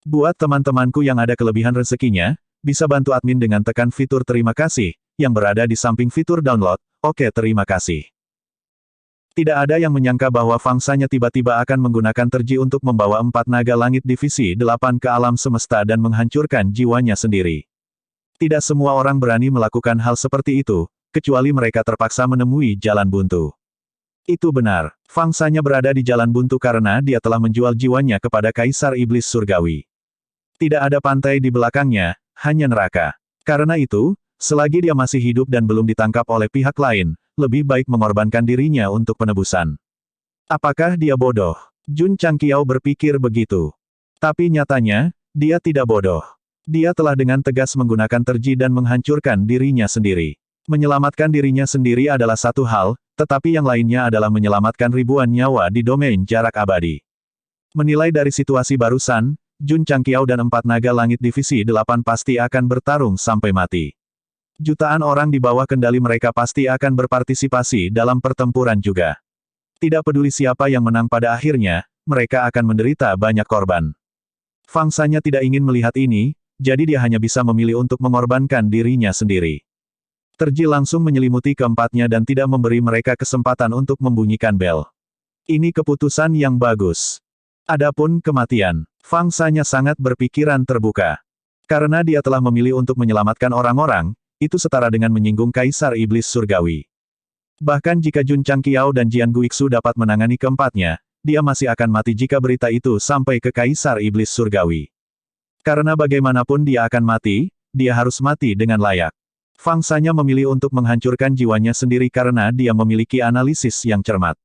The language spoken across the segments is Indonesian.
Buat teman-temanku yang ada kelebihan rezekinya, bisa bantu admin dengan tekan fitur terima kasih, yang berada di samping fitur download. Oke, terima kasih. Tidak ada yang menyangka bahwa fangsanya tiba-tiba akan menggunakan terji untuk membawa 4 naga langit divisi 8 ke alam semesta dan menghancurkan jiwanya sendiri. Tidak semua orang berani melakukan hal seperti itu, kecuali mereka terpaksa menemui jalan buntu. Itu benar, fangsanya berada di jalan buntu karena dia telah menjual jiwanya kepada Kaisar Iblis Surgawi. Tidak ada pantai di belakangnya, hanya neraka. Karena itu, selagi dia masih hidup dan belum ditangkap oleh pihak lain, lebih baik mengorbankan dirinya untuk penebusan. Apakah dia bodoh? Jun Changqiao berpikir begitu. Tapi nyatanya, dia tidak bodoh. Dia telah dengan tegas menggunakan terji dan menghancurkan dirinya sendiri. Menyelamatkan dirinya sendiri adalah satu hal, tetapi yang lainnya adalah menyelamatkan ribuan nyawa di domain jarak abadi. Menilai dari situasi barusan, Jun Changqiao dan 4 naga langit divisi 8 pasti akan bertarung sampai mati. Jutaan orang di bawah kendali mereka pasti akan berpartisipasi dalam pertempuran juga. Tidak peduli siapa yang menang pada akhirnya, mereka akan menderita banyak korban. Fangsanya tidak ingin melihat ini, jadi dia hanya bisa memilih untuk mengorbankan dirinya sendiri. Terji langsung menyelimuti keempatnya dan tidak memberi mereka kesempatan untuk membunyikan bel. Ini keputusan yang bagus. Adapun kematian, fangsanya sangat berpikiran terbuka. Karena dia telah memilih untuk menyelamatkan orang-orang, itu setara dengan menyinggung Kaisar Iblis Surgawi. Bahkan jika Jun Changqiao dan Jian Guixu dapat menangani keempatnya, dia masih akan mati jika berita itu sampai ke Kaisar Iblis Surgawi. Karena bagaimanapun dia akan mati, dia harus mati dengan layak. Fangsanya memilih untuk menghancurkan jiwanya sendiri karena dia memiliki analisis yang cermat.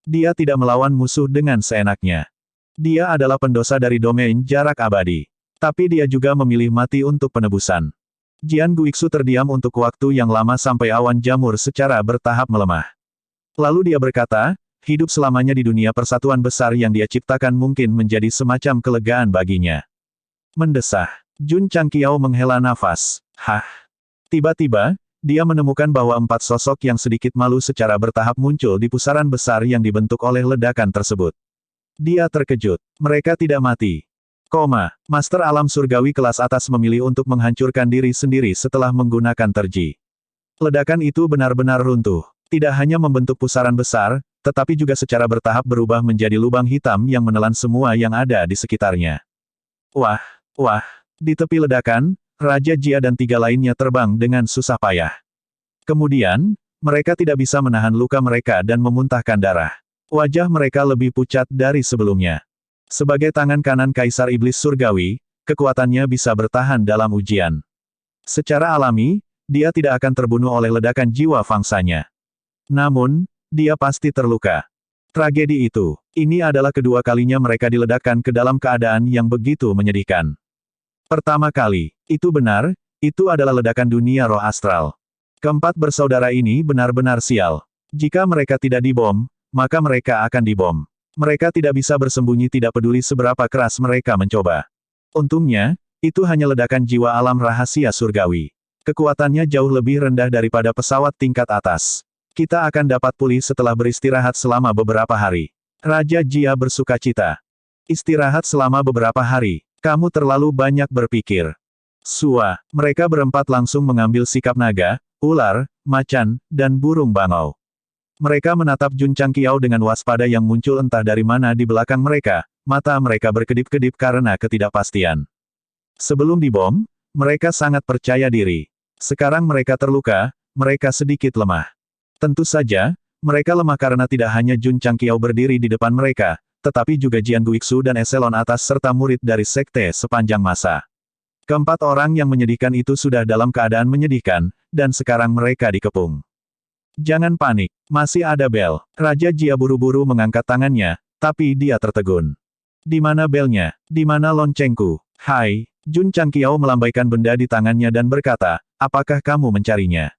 Dia tidak melawan musuh dengan seenaknya. Dia adalah pendosa dari domain jarak abadi. Tapi dia juga memilih mati untuk penebusan. Jian Guixu terdiam untuk waktu yang lama sampai awan jamur secara bertahap melemah. Lalu dia berkata, hidup selamanya di dunia persatuan besar yang dia ciptakan mungkin menjadi semacam kelegaan baginya. Mendesah. Jun Changqiao menghela nafas. Hah. Tiba-tiba, dia menemukan bahwa 4 sosok yang sedikit malu secara bertahap muncul di pusaran besar yang dibentuk oleh ledakan tersebut. Dia terkejut. Mereka tidak mati. Master alam surgawi kelas atas memilih untuk menghancurkan diri sendiri setelah menggunakan terji. Ledakan itu benar-benar runtuh. Tidak hanya membentuk pusaran besar, tetapi juga secara bertahap berubah menjadi lubang hitam yang menelan semua yang ada di sekitarnya. Wah. Di tepi ledakan, Raja Jia dan 3 lainnya terbang dengan susah payah. Kemudian, mereka tidak bisa menahan luka mereka dan memuntahkan darah. Wajah mereka lebih pucat dari sebelumnya. Sebagai tangan kanan Kaisar Iblis Surgawi, kekuatannya bisa bertahan dalam ujian. Secara alami, dia tidak akan terbunuh oleh ledakan jiwa fangsanya. Namun, dia pasti terluka. Tragedi itu, ini adalah kedua kalinya mereka diledakkan ke dalam keadaan yang begitu menyedihkan. Pertama kali, itu benar, itu adalah ledakan dunia roh astral. Keempat bersaudara ini benar-benar sial. Jika mereka tidak dibom, maka mereka akan dibom. Mereka tidak bisa bersembunyi tidak peduli seberapa keras mereka mencoba. Untungnya, itu hanya ledakan jiwa alam rahasia surgawi. Kekuatannya jauh lebih rendah daripada pesawat tingkat atas. Kita akan dapat pulih setelah beristirahat selama beberapa hari. Raja Jia bersukacita. Istirahat selama beberapa hari. Kamu terlalu banyak berpikir. Mereka berempat langsung mengambil sikap naga, ular, macan, dan burung bangau. Mereka menatap Jun Changqiao dengan waspada yang muncul entah dari mana di belakang mereka, mata mereka berkedip-kedip karena ketidakpastian. Sebelum dibom, mereka sangat percaya diri. Sekarang mereka terluka, mereka sedikit lemah. Tentu saja, mereka lemah karena tidak hanya Jun Changqiao berdiri di depan mereka, tetapi juga Jian Guixu dan eselon atas serta murid dari sekte sepanjang masa. Keempat orang yang menyedihkan itu sudah dalam keadaan menyedihkan, dan sekarang mereka dikepung. Jangan panik, masih ada bel. Raja Jia buru-buru mengangkat tangannya, tapi dia tertegun. Di mana belnya? Di mana loncengku? Hai, Jun Changqiao melambaikan benda di tangannya dan berkata, apakah kamu mencarinya?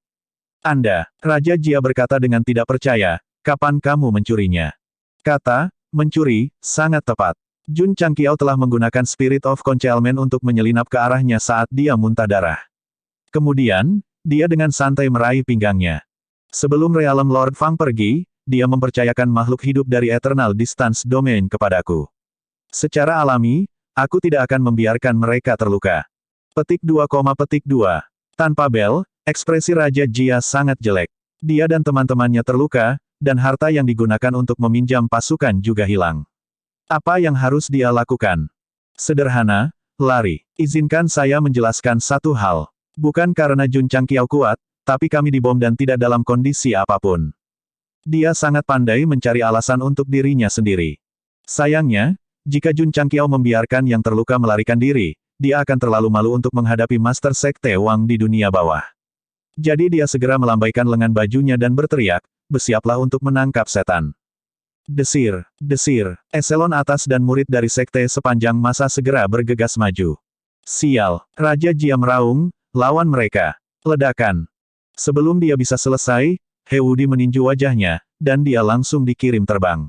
Anda, Raja Jia berkata dengan tidak percaya, kapan kamu mencurinya? Kata, mencuri, sangat tepat. Jun Changqiao telah menggunakan Spirit of Concealment untuk menyelinap ke arahnya saat dia muntah darah. Kemudian, dia dengan santai meraih pinggangnya. Sebelum Realm Lord Fang pergi, dia mempercayakan makhluk hidup dari Eternal Distance Domain kepadaku. Secara alami, aku tidak akan membiarkan mereka terluka. Petik 2, petik 2. Tanpa bel, ekspresi Raja Jia sangat jelek. Dia dan teman-temannya terluka, dan harta yang digunakan untuk meminjam pasukan juga hilang. Apa yang harus dia lakukan? Sederhana, lari. Izinkan saya menjelaskan satu hal. Bukan karena Jun Changqiao kuat, tapi kami dibom dan tidak dalam kondisi apapun. Dia sangat pandai mencari alasan untuk dirinya sendiri. Sayangnya, jika Jun Changqiao membiarkan yang terluka melarikan diri, dia akan terlalu malu untuk menghadapi Master Sekte Wang di dunia bawah. Jadi dia segera melambaikan lengan bajunya dan berteriak, bersiaplah untuk menangkap setan. Desir, desir, eselon atas dan murid dari sekte sepanjang masa segera bergegas maju. Sial, Raja Jia meraung, lawan mereka. Ledakan. Sebelum dia bisa selesai, He Wudi meninju wajahnya, dan dia langsung dikirim terbang.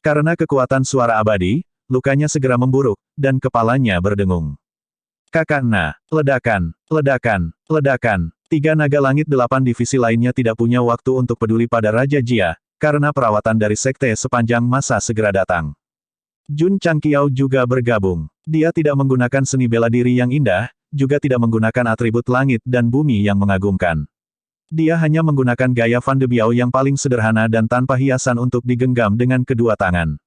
Karena kekuatan suara abadi, lukanya segera memburuk, dan kepalanya berdengung. Kakakna, ledakan, ledakan, ledakan. 3 naga langit 8 divisi lainnya tidak punya waktu untuk peduli pada Raja Jia, karena perawatan dari sekte sepanjang masa segera datang. Jun Changqiao juga bergabung. Dia tidak menggunakan seni bela diri yang indah, juga tidak menggunakan atribut langit dan bumi yang mengagumkan. Dia hanya menggunakan gaya Van de Biao yang paling sederhana dan tanpa hiasan untuk digenggam dengan kedua tangan.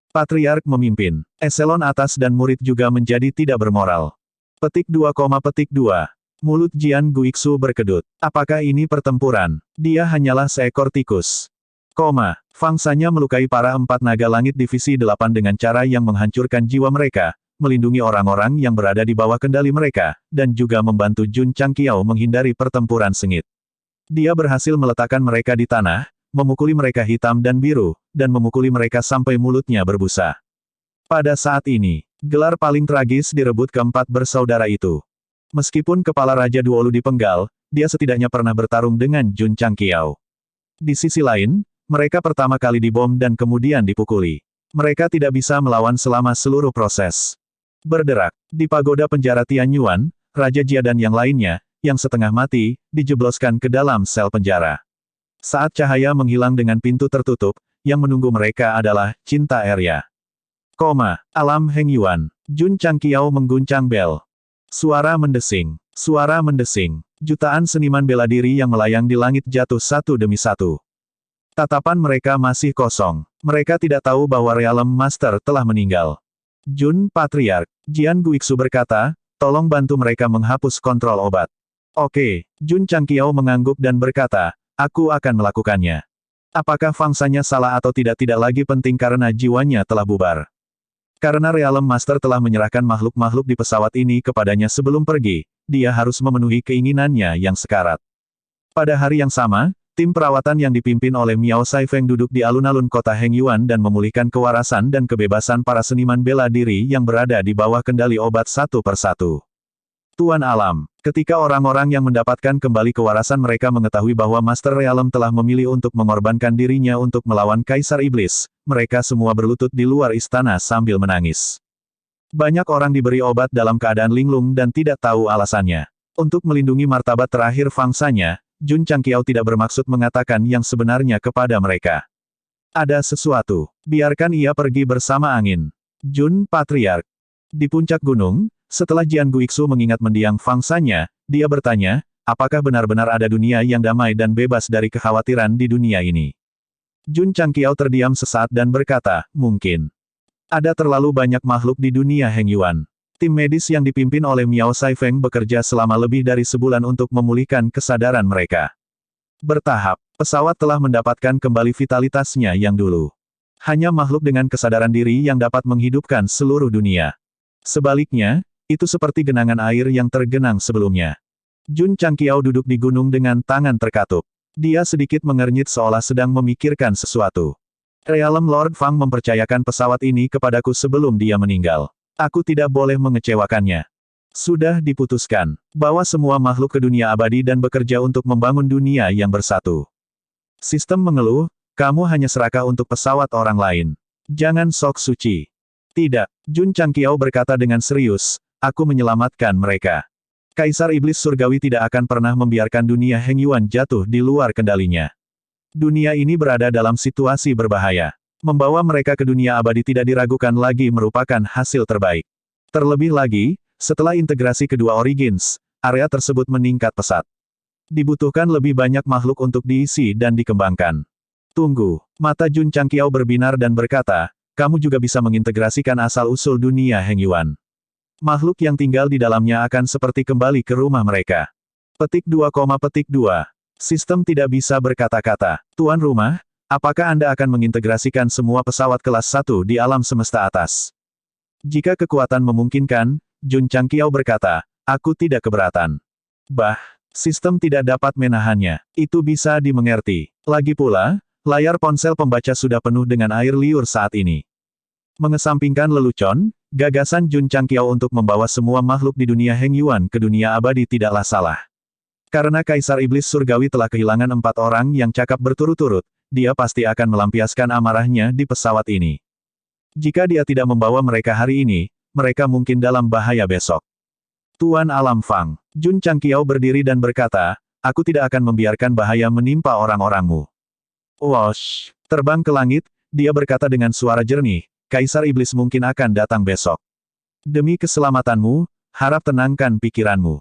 Patriark memimpin. Eselon atas dan murid juga menjadi tidak bermoral. Petik 2, petik 2. Mulut Jian Guixu berkedut. Apakah ini pertempuran? Dia hanyalah seekor tikus. Fangsanya melukai para 4 naga langit divisi 8 dengan cara yang menghancurkan jiwa mereka, melindungi orang-orang yang berada di bawah kendali mereka, dan juga membantu Jun Changqiao menghindari pertempuran sengit. Dia berhasil meletakkan mereka di tanah, memukuli mereka hitam dan biru, dan memukuli mereka sampai mulutnya berbusa. Pada saat ini, gelar paling tragis direbut keempat bersaudara itu. Meskipun kepala Raja Duolu dipenggal, dia setidaknya pernah bertarung dengan Jun Changqiao. Di sisi lain, mereka pertama kali dibom dan kemudian dipukuli. Mereka tidak bisa melawan selama seluruh proses. Berderak. Di pagoda penjara Tianyuan, Raja Jia dan yang lainnya, yang setengah mati, dijebloskan ke dalam sel penjara. Saat cahaya menghilang dengan pintu tertutup, yang menunggu mereka adalah Cinta Arya. Alam Heng Yuan. Jun Changqiao mengguncang bel. Suara mendesing. Suara mendesing. Jutaan seniman bela diri yang melayang di langit jatuh satu demi satu. Tatapan mereka masih kosong. Mereka tidak tahu bahwa Realm Master telah meninggal. Jun Patriark. Jian Guixu berkata, tolong bantu mereka menghapus kontrol obat. Oke. Jun Changqiao mengangguk dan berkata, aku akan melakukannya. Apakah fangsanya salah atau tidak lagi penting karena jiwanya telah bubar. Karena Realm Master telah menyerahkan makhluk-makhluk di pesawat ini kepadanya sebelum pergi, dia harus memenuhi keinginannya yang sekarat. Pada hari yang sama, tim perawatan yang dipimpin oleh Miao Saifeng duduk di alun-alun kota Heng Yuan dan memulihkan kewarasan dan kebebasan para seniman bela diri yang berada di bawah kendali obat satu persatu. Tuan Alam, ketika orang-orang yang mendapatkan kembali kewarasan mereka mengetahui bahwa Master Realm telah memilih untuk mengorbankan dirinya untuk melawan Kaisar Iblis, mereka semua berlutut di luar istana sambil menangis. Banyak orang diberi obat dalam keadaan linglung dan tidak tahu alasannya. Untuk melindungi martabat terakhir fangsanya, Jun Changqiao tidak bermaksud mengatakan yang sebenarnya kepada mereka. Ada sesuatu. Biarkan ia pergi bersama angin. Jun Patriark. Di puncak gunung, setelah Jian Guixu mengingat mendiang fangsanya, dia bertanya, apakah benar-benar ada dunia yang damai dan bebas dari kekhawatiran di dunia ini? Jun Changqiao terdiam sesaat dan berkata, mungkin. Ada terlalu banyak makhluk di dunia Heng Yuan. Tim medis yang dipimpin oleh Miao Saifeng bekerja selama lebih dari sebulan untuk memulihkan kesadaran mereka. Bertahap, pesawat telah mendapatkan kembali vitalitasnya yang dulu. Hanya makhluk dengan kesadaran diri yang dapat menghidupkan seluruh dunia. Sebaliknya, itu seperti genangan air yang tergenang sebelumnya. Jun Changqiao duduk di gunung dengan tangan terkatup. Dia sedikit mengernyit seolah sedang memikirkan sesuatu. Realm Lord Fang mempercayakan pesawat ini kepadaku sebelum dia meninggal. Aku tidak boleh mengecewakannya. Sudah diputuskan bahwa semua makhluk ke dunia abadi dan bekerja untuk membangun dunia yang bersatu. Sistem mengeluh, kamu hanya serakah untuk pesawat orang lain. Jangan sok suci. Tidak, Jun Changqiao berkata dengan serius, aku menyelamatkan mereka. Kaisar Iblis Surgawi tidak akan pernah membiarkan dunia Heng Yuan jatuh di luar kendalinya. Dunia ini berada dalam situasi berbahaya. Membawa mereka ke dunia abadi tidak diragukan lagi merupakan hasil terbaik. Terlebih lagi, setelah integrasi kedua Origins, area tersebut meningkat pesat. Dibutuhkan lebih banyak makhluk untuk diisi dan dikembangkan. Tunggu, mata Jun Changqiao berbinar dan berkata, kamu juga bisa mengintegrasikan asal-usul dunia Heng Yuan. Makhluk yang tinggal di dalamnya akan seperti kembali ke rumah mereka. Petik 2, petik 2. Sistem tidak bisa berkata-kata. Tuan rumah, apakah Anda akan mengintegrasikan semua pesawat kelas 1 di alam semesta atas? Jika kekuatan memungkinkan, Jun Changqiao berkata, aku tidak keberatan. Sistem tidak dapat menahannya. Itu bisa dimengerti. Lagi pula, layar ponsel pembaca sudah penuh dengan air liur saat ini. Mengesampingkan lelucon, gagasan Jun Changqiao untuk membawa semua makhluk di dunia Heng Yuan ke dunia abadi tidaklah salah. Karena Kaisar Iblis Surgawi telah kehilangan 4 orang yang cakap berturut-turut, dia pasti akan melampiaskan amarahnya di pesawat ini. Jika dia tidak membawa mereka hari ini, mereka mungkin dalam bahaya besok. Tuan Alam Fang, Jun Changqiao berdiri dan berkata, aku tidak akan membiarkan bahaya menimpa orang-orangmu. Wosh! Terbang ke langit, dia berkata dengan suara jernih, Kaisar Iblis mungkin akan datang besok. Demi keselamatanmu, harap tenangkan pikiranmu.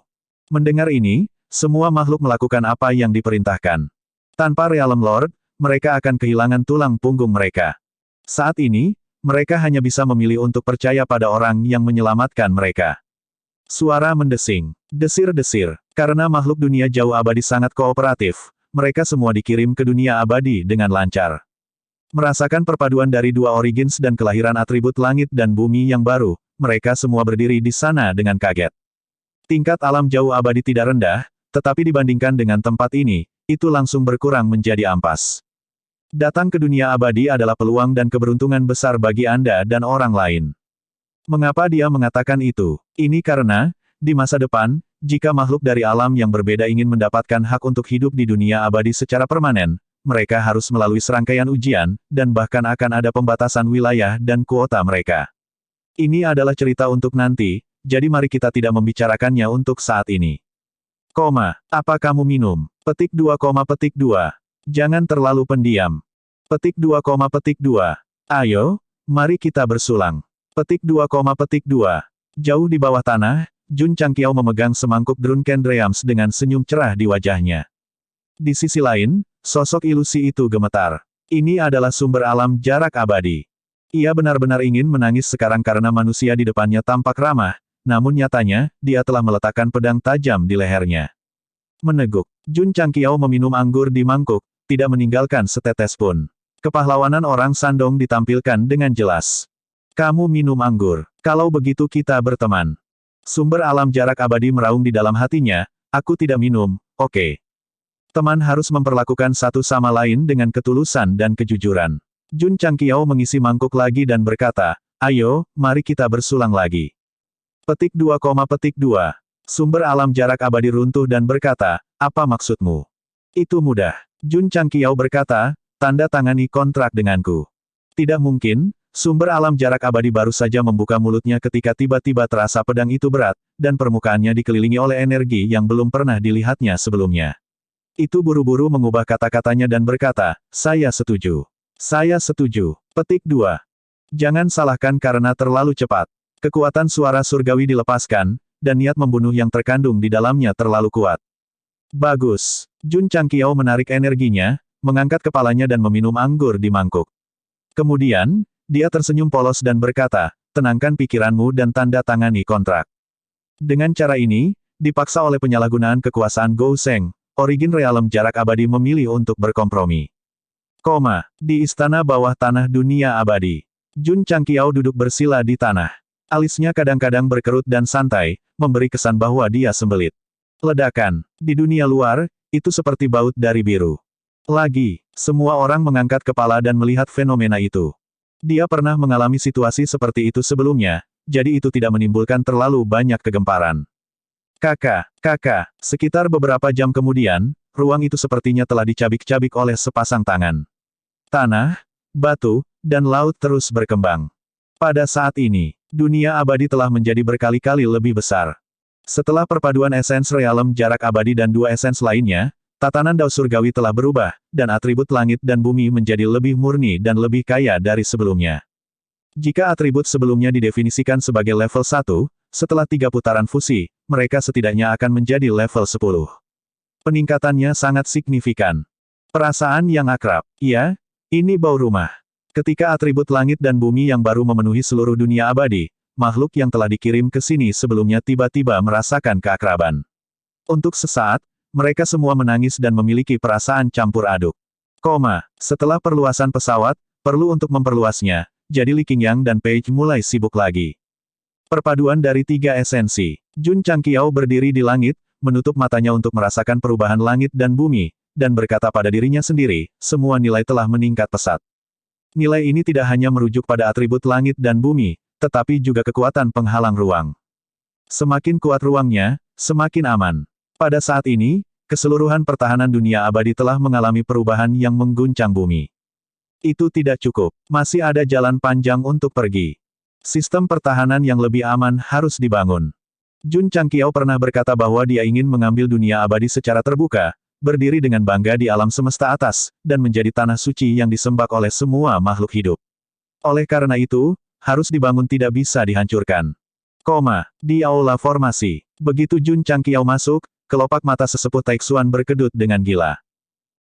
Mendengar ini, semua makhluk melakukan apa yang diperintahkan. Tanpa Realm Lord, mereka akan kehilangan tulang punggung mereka. Saat ini, mereka hanya bisa memilih untuk percaya pada orang yang menyelamatkan mereka. Suara mendesing. Desir-desir. Karena makhluk dunia jauh abadi sangat kooperatif, mereka semua dikirim ke dunia abadi dengan lancar. Merasakan perpaduan dari dua Origins dan kelahiran atribut langit dan bumi yang baru, mereka semua berdiri di sana dengan kaget. Tingkat alam jauh abadi tidak rendah, tetapi dibandingkan dengan tempat ini, itu langsung berkurang menjadi ampas. Datang ke dunia abadi adalah peluang dan keberuntungan besar bagi Anda dan orang lain. Mengapa dia mengatakan itu? Ini karena, di masa depan, jika makhluk dari alam yang berbeda ingin mendapatkan hak untuk hidup di dunia abadi secara permanen, mereka harus melalui serangkaian ujian, dan bahkan akan ada pembatasan wilayah dan kuota mereka. Ini adalah cerita untuk nanti, jadi mari kita tidak membicarakannya untuk saat ini. Apa kamu minum? Petik 2, petik 2. Jangan terlalu pendiam. Petik 2, petik 2. Ayo, mari kita bersulang. Petik 2, petik 2. Jauh di bawah tanah, Jun Changqiao memegang semangkuk Drunken Dreams dengan senyum cerah di wajahnya. Di sisi lain, sosok ilusi itu gemetar. Ini adalah sumber alam jarak abadi. Ia benar-benar ingin menangis sekarang karena manusia di depannya tampak ramah, namun nyatanya, dia telah meletakkan pedang tajam di lehernya. Meneguk. Jun Changqiao meminum anggur di mangkuk, tidak meninggalkan setetes pun. Kepahlawanan orang Shandong ditampilkan dengan jelas. Kamu minum anggur. Kalau begitu kita berteman. Sumber alam jarak abadi meraung di dalam hatinya, aku tidak minum, oke. Teman harus memperlakukan satu sama lain dengan ketulusan dan kejujuran. Jun Changqiao mengisi mangkuk lagi dan berkata, ayo, mari kita bersulang lagi. Petik 2, petik 2. Sumber alam jarak abadi runtuh dan berkata, apa maksudmu? Itu mudah. Jun Changqiao berkata, tanda tangani kontrak denganku. Tidak mungkin. Sumber alam jarak abadi baru saja membuka mulutnya ketika tiba-tiba terasa pedang itu berat, dan permukaannya dikelilingi oleh energi yang belum pernah dilihatnya sebelumnya. Itu buru-buru mengubah kata-katanya dan berkata, saya setuju. Saya setuju. Petik 2. Jangan salahkan karena terlalu cepat. Kekuatan suara surgawi dilepaskan, dan niat membunuh yang terkandung di dalamnya terlalu kuat. Bagus. Jun Changqiao menarik energinya, mengangkat kepalanya dan meminum anggur di mangkuk. Kemudian, dia tersenyum polos dan berkata, tenangkan pikiranmu dan tanda tangani kontrak. Dengan cara ini, dipaksa oleh penyalahgunaan kekuasaan Gou Sheng, Origin Realm jarak abadi memilih untuk berkompromi. Di istana bawah tanah dunia abadi. Jun Changqiao duduk bersila di tanah. Alisnya kadang-kadang berkerut dan santai, memberi kesan bahwa dia sembelit. Ledakan. Di dunia luar, itu seperti baut dari biru. Lagi, semua orang mengangkat kepala dan melihat fenomena itu. Dia pernah mengalami situasi seperti itu sebelumnya, jadi itu tidak menimbulkan terlalu banyak kegemparan. Kakak, sekitar beberapa jam kemudian, ruang itu sepertinya telah dicabik-cabik oleh sepasang tangan. Tanah, batu, dan laut terus berkembang. Pada saat ini, dunia abadi telah menjadi berkali-kali lebih besar. Setelah perpaduan esens realem jarak abadi dan dua esens lainnya, tatanan Dao Surgawi telah berubah, dan atribut langit dan bumi menjadi lebih murni dan lebih kaya dari sebelumnya. Jika atribut sebelumnya didefinisikan sebagai level 1, setelah 3 putaran fusi, mereka setidaknya akan menjadi level 10. Peningkatannya sangat signifikan. Perasaan yang akrab. Ya, ini bau rumah. Ketika atribut langit dan bumi yang baru memenuhi seluruh dunia abadi, makhluk yang telah dikirim ke sini sebelumnya tiba-tiba merasakan keakraban. Untuk sesaat, mereka semua menangis dan memiliki perasaan campur aduk. Setelah perluasan pesawat, perlu untuk memperluasnya, jadi Li Qingyang dan Page mulai sibuk lagi. Perpaduan dari 3 esensi. Jun Changqiao berdiri di langit, menutup matanya untuk merasakan perubahan langit dan bumi, dan berkata pada dirinya sendiri, semua nilai telah meningkat pesat. Nilai ini tidak hanya merujuk pada atribut langit dan bumi, tetapi juga kekuatan penghalang ruang. Semakin kuat ruangnya, semakin aman. Pada saat ini, keseluruhan pertahanan dunia abadi telah mengalami perubahan yang mengguncang bumi. Itu tidak cukup. Masih ada jalan panjang untuk pergi. Sistem pertahanan yang lebih aman harus dibangun. Jun Changqiao pernah berkata bahwa dia ingin mengambil dunia abadi secara terbuka, berdiri dengan bangga di alam semesta atas, dan menjadi tanah suci yang disembah oleh semua makhluk hidup. Oleh karena itu, harus dibangun tidak bisa dihancurkan. Di aula formasi. Begitu Jun Changqiao masuk, kelopak mata sesepuh Taixuan berkedut dengan gila.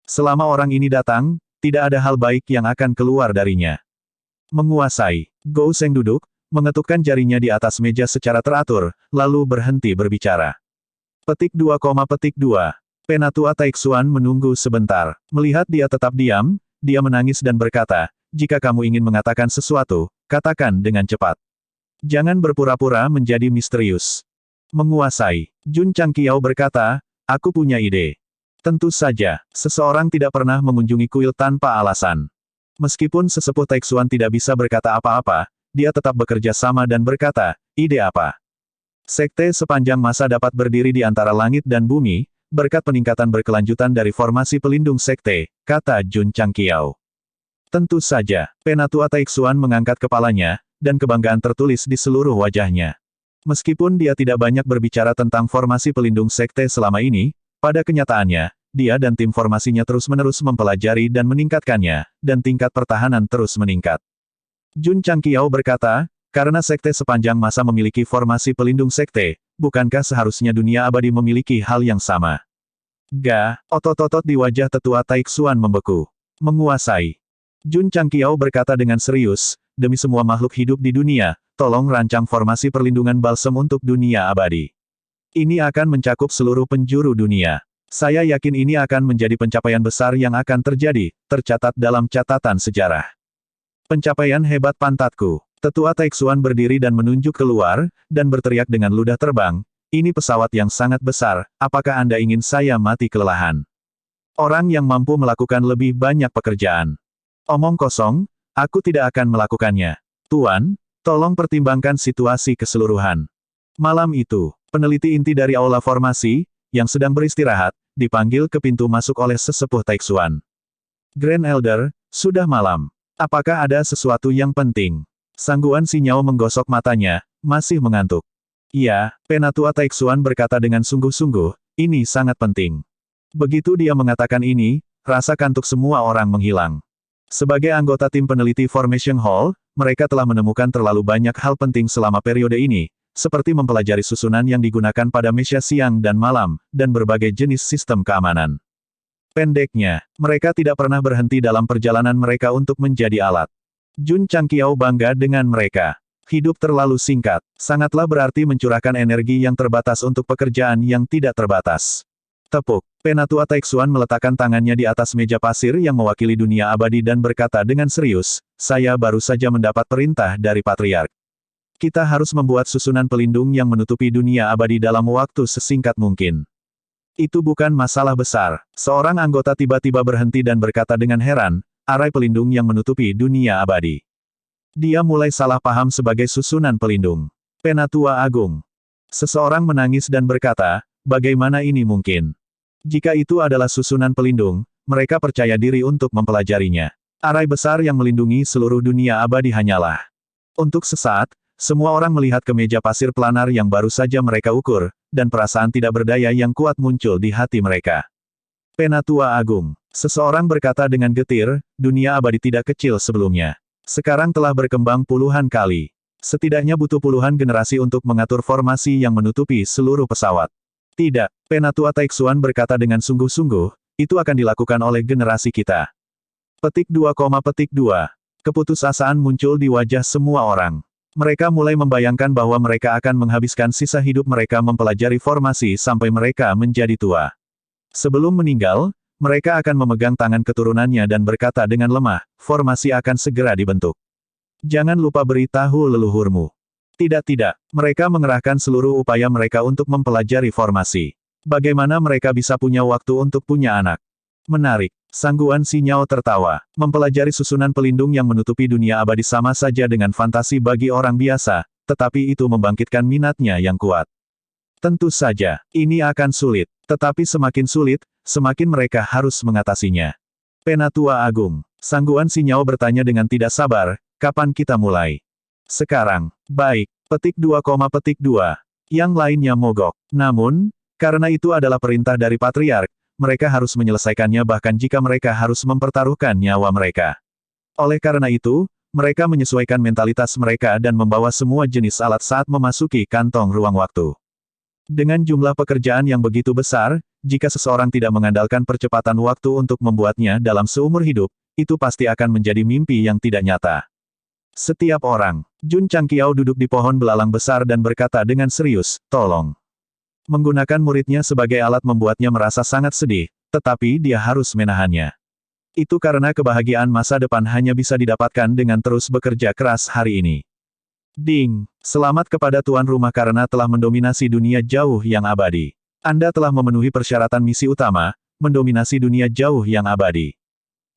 Selama orang ini datang, tidak ada hal baik yang akan keluar darinya. Menguasai. Gou Sheng duduk, mengetukkan jarinya di atas meja secara teratur, lalu berhenti berbicara. Petik 2, Penatua Taixuan menunggu sebentar. Melihat dia tetap diam, dia menangis dan berkata, jika kamu ingin mengatakan sesuatu, katakan dengan cepat. Jangan berpura-pura menjadi misterius. Menguasai. Jun Changqiao berkata, aku punya ide. Tentu saja, seseorang tidak pernah mengunjungi kuil tanpa alasan. Meskipun sesepuh Taixuan tidak bisa berkata apa-apa, dia tetap bekerja sama dan berkata, ide apa? Sekte sepanjang masa dapat berdiri di antara langit dan bumi, berkat peningkatan berkelanjutan dari formasi pelindung sekte, kata Jun Changqiao. Tentu saja, Penatua Taixuan mengangkat kepalanya, dan kebanggaan tertulis di seluruh wajahnya. Meskipun dia tidak banyak berbicara tentang formasi pelindung sekte selama ini, pada kenyataannya, dia dan tim formasinya terus-menerus mempelajari dan meningkatkannya, dan tingkat pertahanan terus meningkat. Jun Changqiao berkata, karena sekte sepanjang masa memiliki formasi pelindung sekte, bukankah seharusnya dunia abadi memiliki hal yang sama? Otot-otot di wajah tetua Taixuan membeku. Menguasai. Jun Changqiao berkata dengan serius, demi semua makhluk hidup di dunia, tolong rancang formasi perlindungan balsam untuk dunia abadi. Ini akan mencakup seluruh penjuru dunia. Saya yakin ini akan menjadi pencapaian besar yang akan terjadi, tercatat dalam catatan sejarah. Pencapaian hebat pantatku. Tetua Taixuan berdiri dan menunjuk keluar, dan berteriak dengan ludah terbang, ini pesawat yang sangat besar, apakah Anda ingin saya mati kelelahan? Orang yang mampu melakukan lebih banyak pekerjaan. Omong kosong, aku tidak akan melakukannya. Tuan, tolong pertimbangkan situasi keseluruhan. Malam itu, peneliti inti dari aula formasi, yang sedang beristirahat, dipanggil ke pintu masuk oleh sesepuh Taixuan. Grand Elder, sudah malam. Apakah ada sesuatu yang penting? Sangguan Xinyao menggosok matanya, masih mengantuk. Iya, Penatua Taixuan berkata dengan sungguh-sungguh, ini sangat penting. Begitu dia mengatakan ini, rasa kantuk semua orang menghilang. Sebagai anggota tim peneliti Formation Hall, mereka telah menemukan terlalu banyak hal penting selama periode ini, seperti mempelajari susunan yang digunakan pada mesia siang dan malam, dan berbagai jenis sistem keamanan. Pendeknya, mereka tidak pernah berhenti dalam perjalanan mereka untuk menjadi alat. Jun Changqiao bangga dengan mereka. Hidup terlalu singkat, sangatlah berarti mencurahkan energi yang terbatas untuk pekerjaan yang tidak terbatas. Tepuk. Penatua Taixuan meletakkan tangannya di atas meja pasir yang mewakili dunia abadi dan berkata dengan serius, saya baru saja mendapat perintah dari Patriark. Kita harus membuat susunan pelindung yang menutupi dunia abadi dalam waktu sesingkat mungkin. Itu bukan masalah besar. Seorang anggota tiba-tiba berhenti dan berkata dengan heran, arai pelindung yang menutupi dunia abadi. Dia mulai salah paham sebagai susunan pelindung. Penatua Agung. Seseorang menangis dan berkata, bagaimana ini mungkin? Jika itu adalah susunan pelindung, mereka percaya diri untuk mempelajarinya. Arai besar yang melindungi seluruh dunia abadi hanyalah. Untuk sesaat, semua orang melihat ke meja pasir planar yang baru saja mereka ukur, dan perasaan tidak berdaya yang kuat muncul di hati mereka. Penatua Agung. Seseorang berkata dengan getir, dunia abadi tidak kecil sebelumnya. Sekarang telah berkembang puluhan kali. Setidaknya butuh puluhan generasi untuk mengatur formasi yang menutupi seluruh pesawat. Tidak, Penatua Taixuan berkata dengan sungguh-sungguh, itu akan dilakukan oleh generasi kita. Petik 2, petik 2. Keputusasaan muncul di wajah semua orang. Mereka mulai membayangkan bahwa mereka akan menghabiskan sisa hidup mereka mempelajari formasi sampai mereka menjadi tua. Sebelum meninggal, mereka akan memegang tangan keturunannya dan berkata dengan lemah, formasi akan segera dibentuk. Jangan lupa beritahu leluhurmu. Tidak, mereka mengerahkan seluruh upaya mereka untuk mempelajari formasi. Bagaimana mereka bisa punya waktu untuk punya anak? Menarik. Sangguan Sinyao tertawa. Mempelajari susunan pelindung yang menutupi dunia abadi sama saja dengan fantasi bagi orang biasa, tetapi itu membangkitkan minatnya yang kuat. Tentu saja, ini akan sulit. Tetapi semakin sulit, semakin mereka harus mengatasinya. Penatua Agung. Sangguan Sinyao bertanya dengan tidak sabar, kapan kita mulai? Sekarang. Baik. Petik 2, petik 2. Yang lainnya mogok. Namun, karena itu adalah perintah dari Patriark, mereka harus menyelesaikannya bahkan jika mereka harus mempertaruhkan nyawa mereka. Oleh karena itu, mereka menyesuaikan mentalitas mereka dan membawa semua jenis alat saat memasuki kantong ruang waktu. Dengan jumlah pekerjaan yang begitu besar, jika seseorang tidak mengandalkan percepatan waktu untuk membuatnya dalam seumur hidup, itu pasti akan menjadi mimpi yang tidak nyata. Setiap orang. Jun Changqiao duduk di pohon belalang besar dan berkata dengan serius, tolong. Menggunakan muridnya sebagai alat membuatnya merasa sangat sedih, tetapi dia harus menahannya. Itu karena kebahagiaan masa depan hanya bisa didapatkan dengan terus bekerja keras hari ini. Ding! Selamat kepada tuan rumah karena telah mendominasi dunia jauh yang abadi. Anda telah memenuhi persyaratan misi utama, mendominasi dunia jauh yang abadi.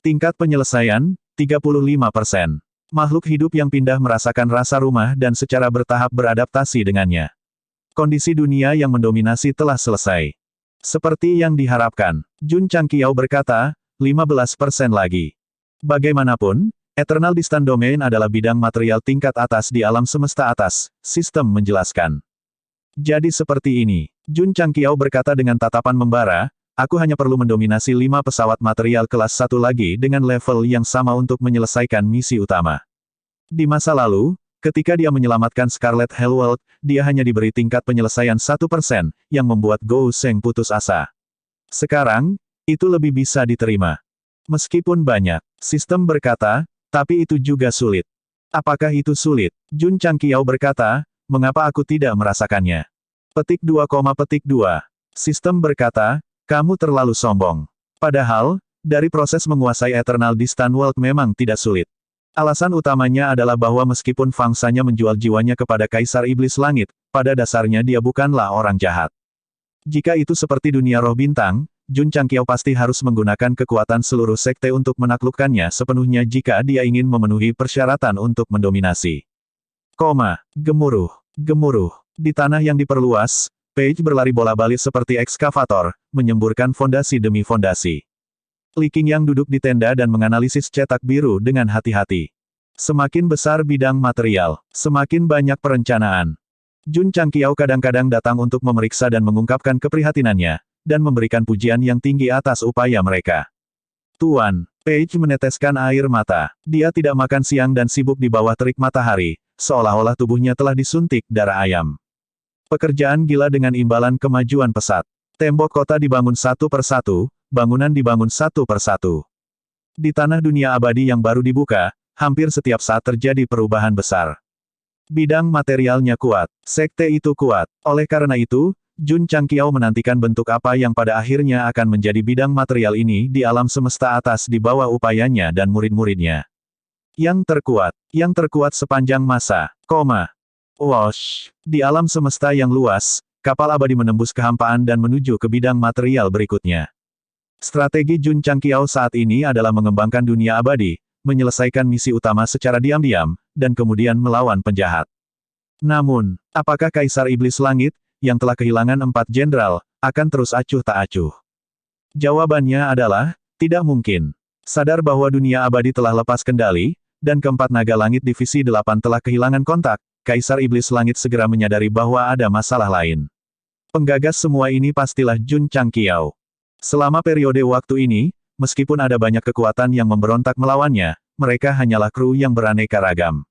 Tingkat penyelesaian, 35%. Makhluk hidup yang pindah merasakan rasa rumah dan secara bertahap beradaptasi dengannya. Kondisi dunia yang mendominasi telah selesai. Seperti yang diharapkan, Jun Changqiao berkata, 15% lagi. Bagaimanapun, Eternal Distant Domain adalah bidang material tingkat atas di alam semesta atas, sistem menjelaskan. Jadi seperti ini, Jun Changqiao berkata dengan tatapan membara, aku hanya perlu mendominasi 5 pesawat material kelas 1 lagi dengan level yang sama untuk menyelesaikan misi utama. Di masa lalu, ketika dia menyelamatkan Scarlet Hellworld, dia hanya diberi tingkat penyelesaian 1%, yang membuat Gou Sheng putus asa. Sekarang, itu lebih bisa diterima. Meskipun banyak, sistem berkata, tapi itu juga sulit. Apakah itu sulit? Jun Changqiao berkata, mengapa aku tidak merasakannya? Petik 2, petik 2. Sistem berkata, kamu terlalu sombong. Padahal, dari proses menguasai Eternal Distant World memang tidak sulit. Alasan utamanya adalah bahwa meskipun fangsanya menjual jiwanya kepada Kaisar Iblis Langit, pada dasarnya dia bukanlah orang jahat. Jika itu seperti dunia roh bintang, Jun Changqiao pasti harus menggunakan kekuatan seluruh sekte untuk menaklukkannya sepenuhnya jika dia ingin memenuhi persyaratan untuk mendominasi. Gemuruh. Gemuruh. Di tanah yang diperluas, Page berlari bola-balik seperti ekskavator, menyemburkan fondasi demi fondasi. Li Qingyang duduk di tenda dan menganalisis cetak biru dengan hati-hati. Semakin besar bidang material, semakin banyak perencanaan. Jun Changqiao kadang-kadang datang untuk memeriksa dan mengungkapkan keprihatinannya, dan memberikan pujian yang tinggi atas upaya mereka. Tuan, Page meneteskan air mata. Dia tidak makan siang dan sibuk di bawah terik matahari, seolah-olah tubuhnya telah disuntik darah ayam. Pekerjaan gila dengan imbalan kemajuan pesat. Tembok kota dibangun satu persatu, bangunan dibangun satu persatu. Di tanah dunia abadi yang baru dibuka, hampir setiap saat terjadi perubahan besar. Bidang materialnya kuat, sekte itu kuat. Oleh karena itu, Jun Changqiao menantikan bentuk apa yang pada akhirnya akan menjadi bidang material ini di alam semesta atas di bawah upayanya dan murid-muridnya. Yang terkuat sepanjang masa, Wosh! Di alam semesta yang luas, kapal abadi menembus kehampaan dan menuju ke bidang material berikutnya. Strategi Jun Changqiao saat ini adalah mengembangkan dunia abadi, menyelesaikan misi utama secara diam-diam, dan kemudian melawan penjahat. Namun, apakah Kaisar Iblis Langit, yang telah kehilangan 4 jenderal, akan terus acuh tak acuh? Jawabannya adalah, tidak mungkin. Sadar bahwa dunia abadi telah lepas kendali, dan keempat naga langit divisi 8 telah kehilangan kontak, Kaisar Iblis Langit segera menyadari bahwa ada masalah lain. Penggagas semua ini pastilah Jun Changqiao. Selama periode waktu ini, meskipun ada banyak kekuatan yang memberontak melawannya, mereka hanyalah kru yang beraneka ragam.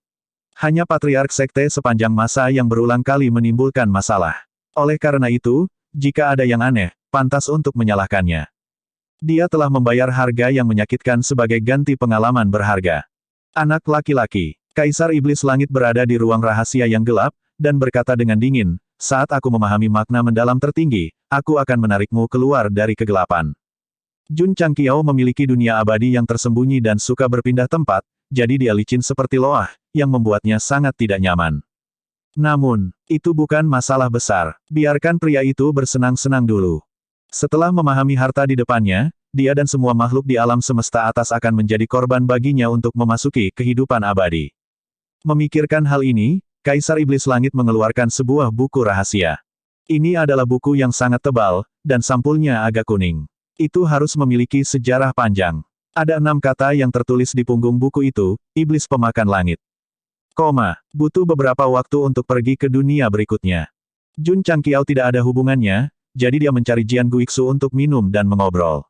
Hanya Patriark Sekte sepanjang masa yang berulang kali menimbulkan masalah. Oleh karena itu, jika ada yang aneh, pantas untuk menyalahkannya. Dia telah membayar harga yang menyakitkan sebagai ganti pengalaman berharga. Anak laki-laki, Kaisar Iblis Langit berada di ruang rahasia yang gelap, dan berkata dengan dingin, saat aku memahami makna mendalam tertinggi, aku akan menarikmu keluar dari kegelapan. Jun Changqiao memiliki dunia abadi yang tersembunyi dan suka berpindah tempat, jadi dia licin seperti loah, yang membuatnya sangat tidak nyaman. Namun, itu bukan masalah besar. Biarkan pria itu bersenang-senang dulu. Setelah memahami harta di depannya, dia dan semua makhluk di alam semesta atas akan menjadi korban baginya untuk memasuki kehidupan abadi. Memikirkan hal ini, Kaisar Iblis Langit mengeluarkan sebuah buku rahasia. Ini adalah buku yang sangat tebal, dan sampulnya agak kuning. Itu harus memiliki sejarah panjang. Ada 6 kata yang tertulis di punggung buku itu, Iblis Pemakan Langit. Butuh beberapa waktu untuk pergi ke dunia berikutnya. Jun Changqiao tidak ada hubungannya, jadi dia mencari Jian Guixu untuk minum dan mengobrol.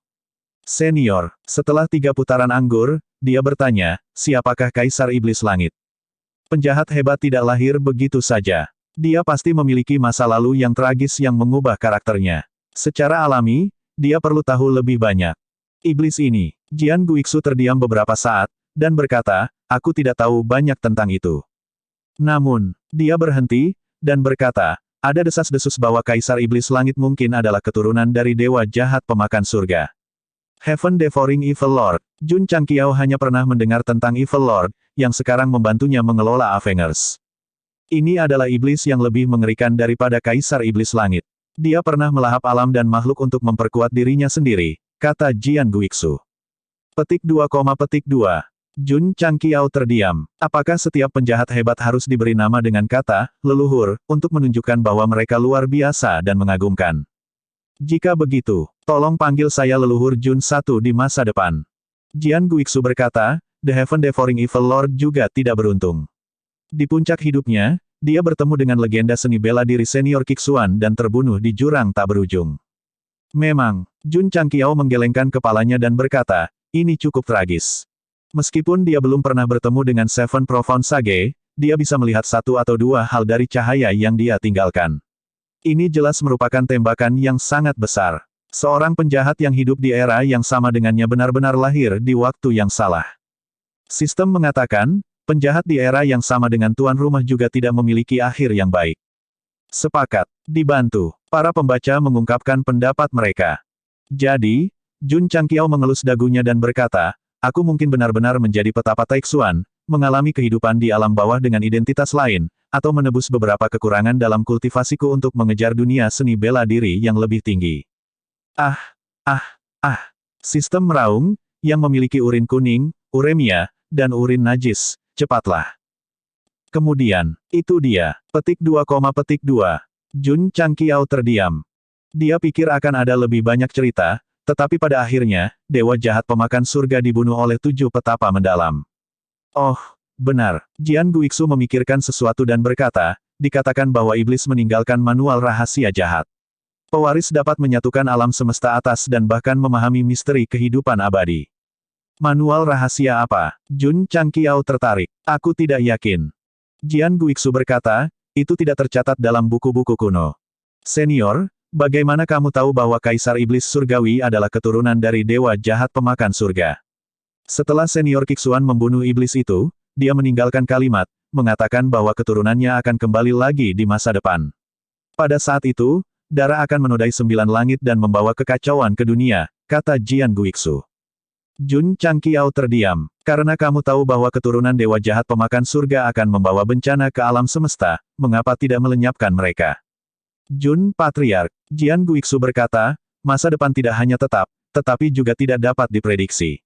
Senior, setelah 3 putaran anggur, dia bertanya, siapakah Kaisar Iblis Langit? Penjahat hebat tidak lahir begitu saja. Dia pasti memiliki masa lalu yang tragis yang mengubah karakternya. Secara alami, dia perlu tahu lebih banyak. Iblis ini, Jian Guixu terdiam beberapa saat, dan berkata, aku tidak tahu banyak tentang itu. Namun, dia berhenti, dan berkata, ada desas-desus bahwa Kaisar Iblis Langit mungkin adalah keturunan dari dewa jahat pemakan surga. Heaven Devouring Evil Lord, Jun Changqiao hanya pernah mendengar tentang Evil Lord, yang sekarang membantunya mengelola Avengers. Ini adalah iblis yang lebih mengerikan daripada Kaisar Iblis Langit. Dia pernah melahap alam dan makhluk untuk memperkuat dirinya sendiri, kata Jian Guixu. Petik 2, Jun Changqiao terdiam. Apakah setiap penjahat hebat harus diberi nama dengan kata, leluhur, untuk menunjukkan bahwa mereka luar biasa dan mengagumkan? Jika begitu, tolong panggil saya leluhur Jun 1 di masa depan. Jian Guixu berkata, The Heaven Devouring Evil Lord juga tidak beruntung. Di puncak hidupnya, dia bertemu dengan legenda seni bela diri senior Kixuan dan terbunuh di jurang tak berujung. Memang, Jun Changqiao menggelengkan kepalanya dan berkata, ini cukup tragis. Meskipun dia belum pernah bertemu dengan Seven Profound Sage, dia bisa melihat 1 atau 2 hal dari cahaya yang dia tinggalkan. Ini jelas merupakan tembakan yang sangat besar. Seorang penjahat yang hidup di era yang sama dengannya benar-benar lahir di waktu yang salah. Sistem mengatakan, penjahat di era yang sama dengan tuan rumah juga tidak memiliki akhir yang baik. Sepakat. Dibantu. Para pembaca mengungkapkan pendapat mereka. Jadi, Jun Changqiao mengelus dagunya dan berkata, aku mungkin benar-benar menjadi petapa Taixuan, mengalami kehidupan di alam bawah dengan identitas lain, atau menebus beberapa kekurangan dalam kultivasiku untuk mengejar dunia seni bela diri yang lebih tinggi. Sistem meraung, yang memiliki urin kuning, uremia, dan urin najis, cepatlah. Kemudian, itu dia. Petik 2, Jun Changqiao terdiam. Dia pikir akan ada lebih banyak cerita, tetapi pada akhirnya, dewa jahat pemakan surga dibunuh oleh 7 petapa mendalam. Oh, benar. Jian Guixu memikirkan sesuatu dan berkata, dikatakan bahwa iblis meninggalkan manual rahasia jahat. Pewaris dapat menyatukan alam semesta atas dan bahkan memahami misteri kehidupan abadi. Manual rahasia apa? Jun Changqiao tertarik. Aku tidak yakin. Jian Guixu berkata, itu tidak tercatat dalam buku-buku kuno. Senior, bagaimana kamu tahu bahwa Kaisar Iblis Surgawi adalah keturunan dari dewa jahat pemakan surga? Setelah senior Kixuan membunuh iblis itu, dia meninggalkan kalimat, mengatakan bahwa keturunannya akan kembali lagi di masa depan. Pada saat itu, darah akan menodai 9 langit dan membawa kekacauan ke dunia, kata Jian Guixu. Jun Changqiao terdiam. Karena kamu tahu bahwa keturunan dewa jahat pemakan surga akan membawa bencana ke alam semesta, mengapa tidak melenyapkan mereka? Jun Patriark. Jian Guixu berkata, masa depan tidak hanya tetap, tetapi juga tidak dapat diprediksi.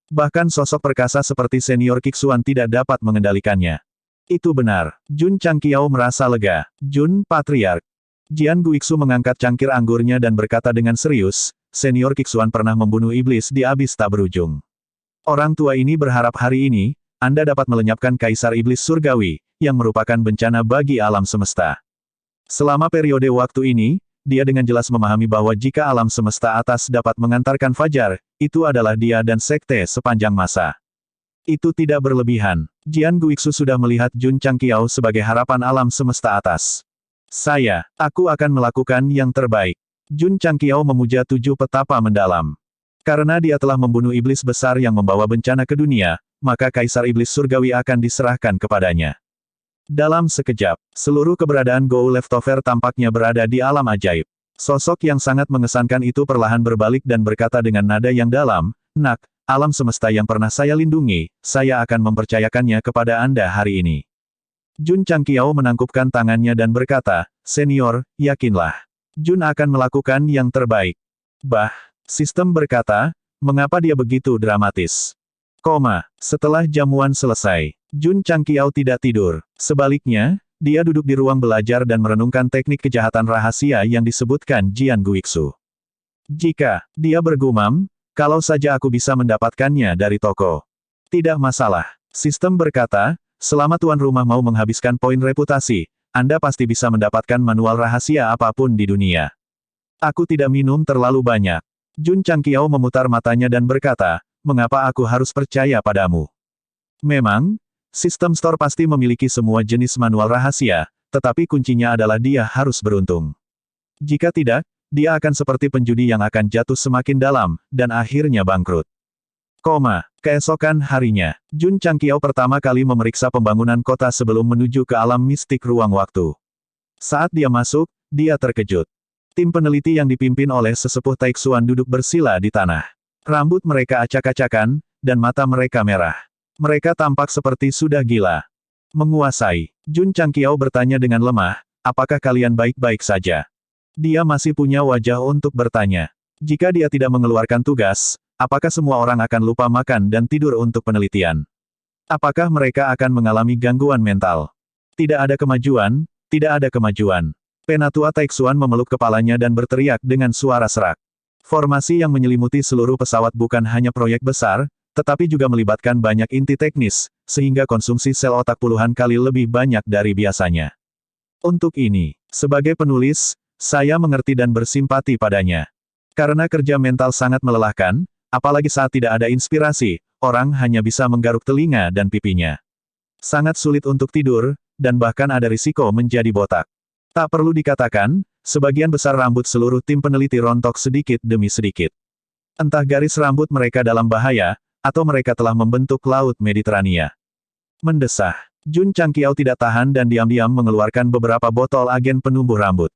Bahkan sosok perkasa seperti senior Kixuan tidak dapat mengendalikannya. Itu benar. Jun Changqiao merasa lega. Jun Patriark. Jian Guixu mengangkat cangkir anggurnya dan berkata dengan serius, senior Kixuan pernah membunuh iblis di abis tak berujung. Orang tua ini berharap hari ini, Anda dapat melenyapkan Kaisar Iblis Surgawi, yang merupakan bencana bagi alam semesta. Selama periode waktu ini, dia dengan jelas memahami bahwa jika alam semesta atas dapat mengantarkan fajar, itu adalah dia dan sekte sepanjang masa. Itu tidak berlebihan. Jian Guiksu sudah melihat Jun Changqiao sebagai harapan alam semesta atas. Aku akan melakukan yang terbaik. Jun Changqiao memuja 7 petapa mendalam. Karena dia telah membunuh iblis besar yang membawa bencana ke dunia, maka Kaisar Iblis Surgawi akan diserahkan kepadanya. Dalam sekejap, seluruh keberadaan Go Leftover tampaknya berada di alam ajaib. Sosok yang sangat mengesankan itu perlahan berbalik dan berkata dengan nada yang dalam, "Nak, alam semesta yang pernah saya lindungi, saya akan mempercayakannya kepada Anda hari ini." Jun Changqiao menangkupkan tangannya dan berkata, "Senior, yakinlah. Jun akan melakukan yang terbaik." Sistem berkata, mengapa dia begitu dramatis? Setelah jamuan selesai, Jun Changqiao tidak tidur. Sebaliknya, dia duduk di ruang belajar dan merenungkan teknik kejahatan rahasia yang disebutkan Jian Guiksu. Jika, dia bergumam, kalau saja aku bisa mendapatkannya dari toko. Tidak masalah. Sistem berkata, selama tuan rumah mau menghabiskan poin reputasi, Anda pasti bisa mendapatkan manual rahasia apapun di dunia. Aku tidak minum terlalu banyak. Jun Changqiao memutar matanya dan berkata, mengapa aku harus percaya padamu? Memang, sistem store pasti memiliki semua jenis manual rahasia, tetapi kuncinya adalah dia harus beruntung. Jika tidak, dia akan seperti penjudi yang akan jatuh semakin dalam, dan akhirnya bangkrut. Keesokan harinya, Jun Changqiao pertama kali memeriksa pembangunan kota sebelum menuju ke alam mistik ruang waktu. Saat dia masuk, dia terkejut. Tim peneliti yang dipimpin oleh sesepuh Taixuan duduk bersila di tanah. Rambut mereka acak-acakan, dan mata mereka merah. Mereka tampak seperti sudah gila. Menguasai. Jun Changqiao bertanya dengan lemah, apakah kalian baik-baik saja? Dia masih punya wajah untuk bertanya. Jika dia tidak mengeluarkan tugas, apakah semua orang akan lupa makan dan tidur untuk penelitian? Apakah mereka akan mengalami gangguan mental? Tidak ada kemajuan, tidak ada kemajuan. Penatua Taixuan memeluk kepalanya dan berteriak dengan suara serak. Formasi yang menyelimuti seluruh pesawat bukan hanya proyek besar, tetapi juga melibatkan banyak inti teknis, sehingga konsumsi sel otak puluhan kali lebih banyak dari biasanya. Untuk ini, sebagai penulis, saya mengerti dan bersimpati padanya. Karena kerja mental sangat melelahkan, apalagi saat tidak ada inspirasi, orang hanya bisa menggaruk telinga dan pipinya. Sangat sulit untuk tidur, dan bahkan ada risiko menjadi botak. Tak perlu dikatakan, sebagian besar rambut seluruh tim peneliti rontok sedikit demi sedikit. Entah garis rambut mereka dalam bahaya, atau mereka telah membentuk Laut Mediterania. Mendesah. Jun Changqiao tidak tahan dan diam-diam mengeluarkan beberapa botol agen penumbuh rambut.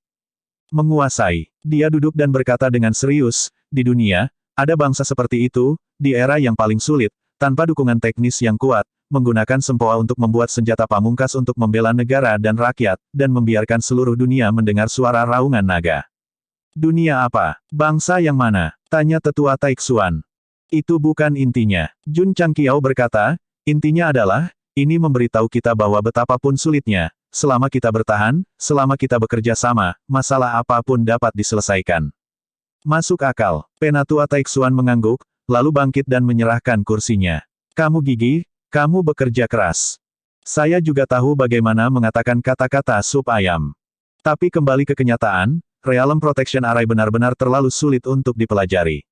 Menguasai. Dia duduk dan berkata dengan serius, di dunia, ada bangsa seperti itu, di era yang paling sulit, tanpa dukungan teknis yang kuat, menggunakan sempoa untuk membuat senjata pamungkas untuk membela negara dan rakyat, dan membiarkan seluruh dunia mendengar suara raungan naga. Dunia apa? Bangsa yang mana? Tanya tetua Taixuan. Itu bukan intinya. Jun Changqiao berkata, intinya adalah, ini memberitahu kita bahwa betapapun sulitnya, selama kita bertahan, selama kita bekerja sama, masalah apapun dapat diselesaikan. Masuk akal. Penatua Taixuan mengangguk, lalu bangkit dan menyerahkan kursinya. Kamu gigih, kamu bekerja keras. Saya juga tahu bagaimana mengatakan kata-kata sup ayam. Tapi kembali ke kenyataan, Realm Protection Array benar-benar terlalu sulit untuk dipelajari.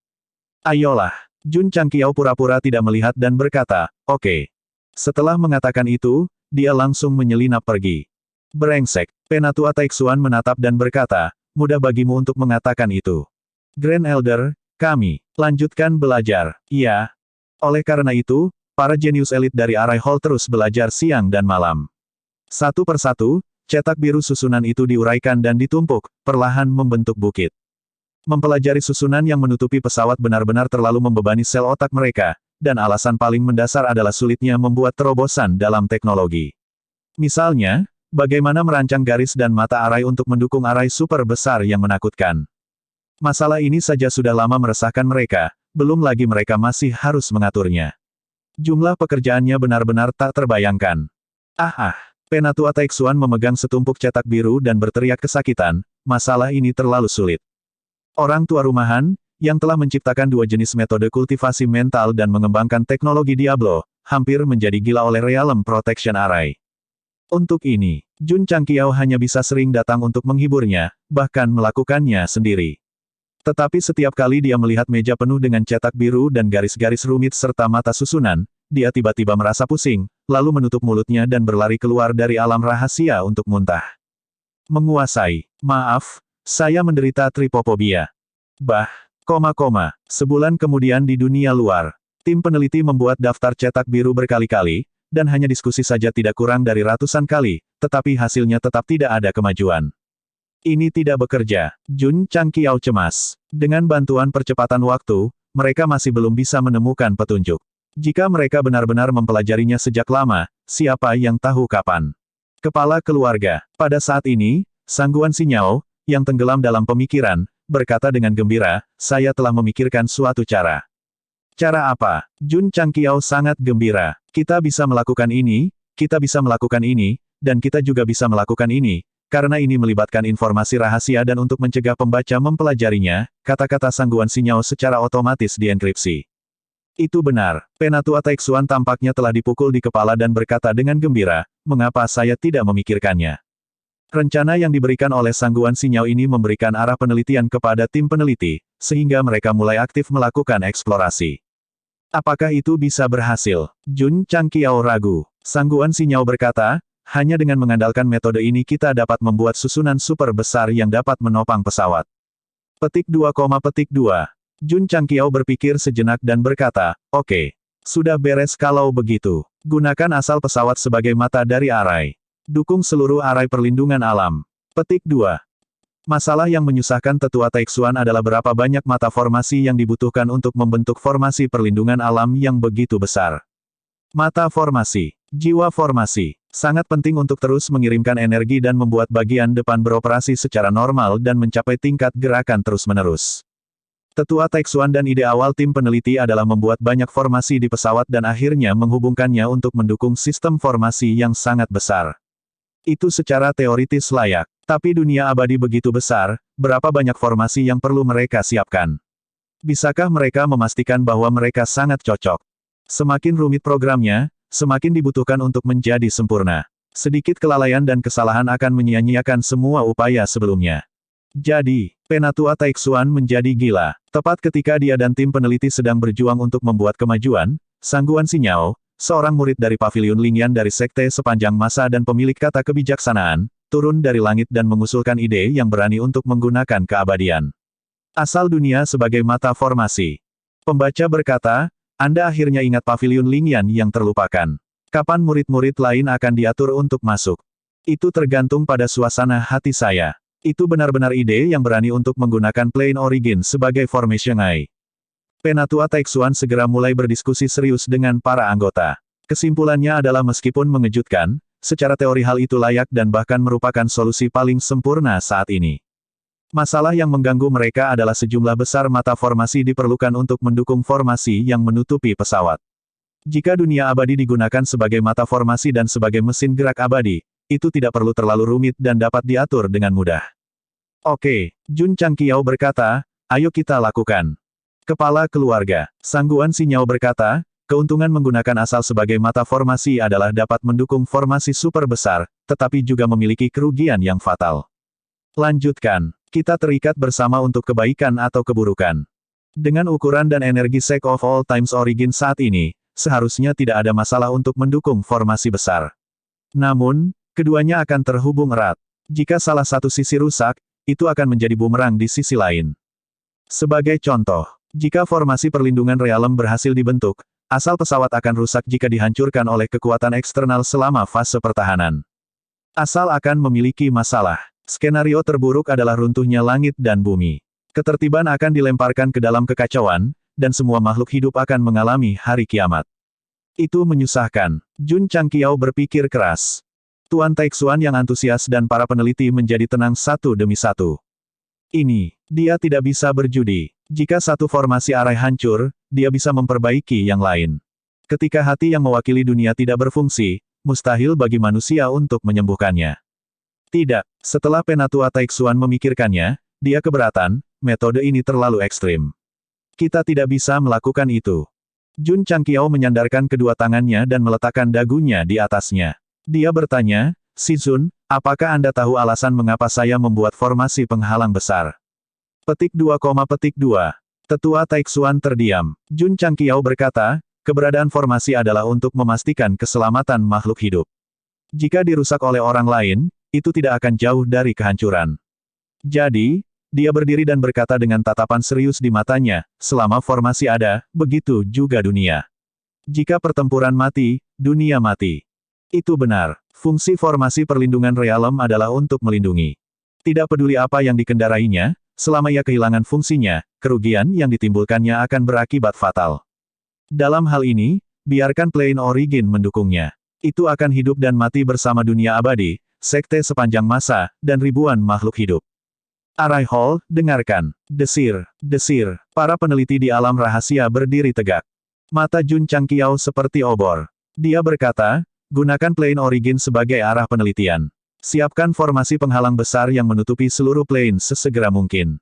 Ayolah. Jun Changqiao pura-pura tidak melihat dan berkata, oke. Setelah mengatakan itu, dia langsung menyelinap pergi. Brengsek. Penatua Taixuan menatap dan berkata, mudah bagimu untuk mengatakan itu. Grand Elder, kami lanjutkan belajar. Iya. Oleh karena itu, para jenius elit dari Array Hall terus belajar siang dan malam. Satu persatu, cetak biru susunan itu diuraikan dan ditumpuk, perlahan membentuk bukit. Mempelajari susunan yang menutupi pesawat benar-benar terlalu membebani sel otak mereka, dan alasan paling mendasar adalah sulitnya membuat terobosan dalam teknologi. Misalnya, bagaimana merancang garis dan mata Array untuk mendukung Array super besar yang menakutkan. Masalah ini saja sudah lama meresahkan mereka, belum lagi mereka masih harus mengaturnya. Jumlah pekerjaannya benar-benar tak terbayangkan. Penatua Taixuan memegang setumpuk cetak biru dan berteriak kesakitan, masalah ini terlalu sulit. Orang tua rumahan, yang telah menciptakan dua jenis metode kultivasi mental dan mengembangkan teknologi Diablo, hampir menjadi gila oleh Realm Protection Array. Untuk ini, Jun Changqiao hanya bisa sering datang untuk menghiburnya, bahkan melakukannya sendiri. Tetapi setiap kali dia melihat meja penuh dengan cetak biru dan garis-garis rumit serta mata susunan, dia tiba-tiba merasa pusing, lalu menutup mulutnya dan berlari keluar dari alam rahasia untuk muntah. Menguasai. Maaf, saya menderita tripofobia. Sebulan kemudian di dunia luar, tim peneliti membuat daftar cetak biru berkali-kali, dan hanya diskusi saja tidak kurang dari ratusan kali, tetapi hasilnya tetap tidak ada kemajuan. Ini tidak bekerja. Jun Changqiao cemas. Dengan bantuan percepatan waktu, mereka masih belum bisa menemukan petunjuk. Jika mereka benar-benar mempelajarinya sejak lama, siapa yang tahu kapan? Kepala keluarga. Pada saat ini, Sangguan Xinyao, yang tenggelam dalam pemikiran, berkata dengan gembira, saya telah memikirkan suatu cara. Cara apa? Jun Changqiao sangat gembira. Kita bisa melakukan ini, kita bisa melakukan ini, dan kita juga bisa melakukan ini, karena ini melibatkan informasi rahasia dan untuk mencegah pembaca mempelajarinya, kata-kata Sangguan Xinyao secara otomatis dienkripsi. Itu benar. Penatua Taixuan tampaknya telah dipukul di kepala dan berkata dengan gembira, mengapa saya tidak memikirkannya? Rencana yang diberikan oleh Sangguan Xinyao ini memberikan arah penelitian kepada tim peneliti, sehingga mereka mulai aktif melakukan eksplorasi. Apakah itu bisa berhasil? Jun Changqiao ragu. Sangguan Xinyao berkata, hanya dengan mengandalkan metode ini kita dapat membuat susunan super besar yang dapat menopang pesawat. Petik 2, Jun Changqiao berpikir sejenak dan berkata, oke. Sudah beres kalau begitu. Gunakan asal pesawat sebagai mata dari arai. Dukung seluruh arai perlindungan alam. Petik 2. Masalah yang menyusahkan tetua Taixuan adalah berapa banyak mata formasi yang dibutuhkan untuk membentuk formasi perlindungan alam yang begitu besar. Mata formasi, jiwa formasi, sangat penting untuk terus mengirimkan energi dan membuat bagian depan beroperasi secara normal dan mencapai tingkat gerakan terus-menerus. Tetua Taixuan dan ide awal tim peneliti adalah membuat banyak formasi di pesawat dan akhirnya menghubungkannya untuk mendukung sistem formasi yang sangat besar. Itu secara teoritis layak. Tapi dunia abadi begitu besar, berapa banyak formasi yang perlu mereka siapkan? Bisakah mereka memastikan bahwa mereka sangat cocok? Semakin rumit programnya, semakin dibutuhkan untuk menjadi sempurna. Sedikit kelalaian dan kesalahan akan menyia-nyiakan semua upaya sebelumnya. Jadi, Penatua Taixuan menjadi gila. Tepat ketika dia dan tim peneliti sedang berjuang untuk membuat kemajuan, Sangguan Xinyao, seorang murid dari Paviliun Lingyan dari Sekte sepanjang masa dan pemilik kata kebijaksanaan, turun dari langit dan mengusulkan ide yang berani untuk menggunakan keabadian. Asal dunia sebagai mata formasi. Pembaca berkata, Anda akhirnya ingat Paviliun Lingyan yang terlupakan. Kapan murid-murid lain akan diatur untuk masuk? Itu tergantung pada suasana hati saya. Itu benar-benar ide yang berani untuk menggunakan Plane Origin sebagai Formation Eye. Penatua Taixuan segera mulai berdiskusi serius dengan para anggota. Kesimpulannya adalah meskipun mengejutkan, secara teori hal itu layak dan bahkan merupakan solusi paling sempurna saat ini. Masalah yang mengganggu mereka adalah sejumlah besar mata formasi diperlukan untuk mendukung formasi yang menutupi pesawat. Jika dunia abadi digunakan sebagai mata formasi dan sebagai mesin gerak abadi, itu tidak perlu terlalu rumit dan dapat diatur dengan mudah. Oke, Jun Changqiao berkata, ayo kita lakukan. Kepala keluarga, Sangguan Xinyao berkata, keuntungan menggunakan asal sebagai mata formasi adalah dapat mendukung formasi super besar, tetapi juga memiliki kerugian yang fatal. Lanjutkan, kita terikat bersama untuk kebaikan atau keburukan. Dengan ukuran dan energi Sek of All Times Origin saat ini, seharusnya tidak ada masalah untuk mendukung formasi besar. Namun, keduanya akan terhubung erat. Jika salah satu sisi rusak, itu akan menjadi bumerang di sisi lain. Sebagai contoh, jika formasi perlindungan realem berhasil dibentuk, asal pesawat akan rusak jika dihancurkan oleh kekuatan eksternal selama fase pertahanan. Asal akan memiliki masalah. Skenario terburuk adalah runtuhnya langit dan bumi. Ketertiban akan dilemparkan ke dalam kekacauan, dan semua makhluk hidup akan mengalami hari kiamat. Itu menyusahkan. Jun Changqiao berpikir keras. Tuan Taixuan yang antusias dan para peneliti menjadi tenang satu demi satu. Dia tidak bisa berjudi. Jika satu formasi arai hancur, dia bisa memperbaiki yang lain. Ketika hati yang mewakili dunia tidak berfungsi, mustahil bagi manusia untuk menyembuhkannya. Tidak, setelah Penatua Taixuan memikirkannya, dia keberatan, metode ini terlalu ekstrim. Kita tidak bisa melakukan itu. Jun Changqiao menyandarkan kedua tangannya dan meletakkan dagunya di atasnya. Dia bertanya, Si Zun, apakah Anda tahu alasan mengapa saya membuat formasi penghalang besar? Petik 2, Tetua Taixuan terdiam. Jun Changqiao berkata, keberadaan formasi adalah untuk memastikan keselamatan makhluk hidup. Jika dirusak oleh orang lain, itu tidak akan jauh dari kehancuran. Jadi, dia berdiri dan berkata dengan tatapan serius di matanya, selama formasi ada, begitu juga dunia. Jika pertempuran mati, dunia mati. Itu benar. Fungsi formasi perlindungan realem adalah untuk melindungi. Tidak peduli apa yang dikendarainya, selama ia kehilangan fungsinya, kerugian yang ditimbulkannya akan berakibat fatal. Dalam hal ini, biarkan Plane Origin mendukungnya. Itu akan hidup dan mati bersama dunia abadi, sekte sepanjang masa, dan ribuan makhluk hidup. Arai Hall, dengarkan. Desir, desir. Para peneliti di alam rahasia berdiri tegak. Mata Jun Changqiao seperti obor. Dia berkata, gunakan Plane Origin sebagai arah penelitian. Siapkan formasi penghalang besar yang menutupi seluruh plane sesegera mungkin.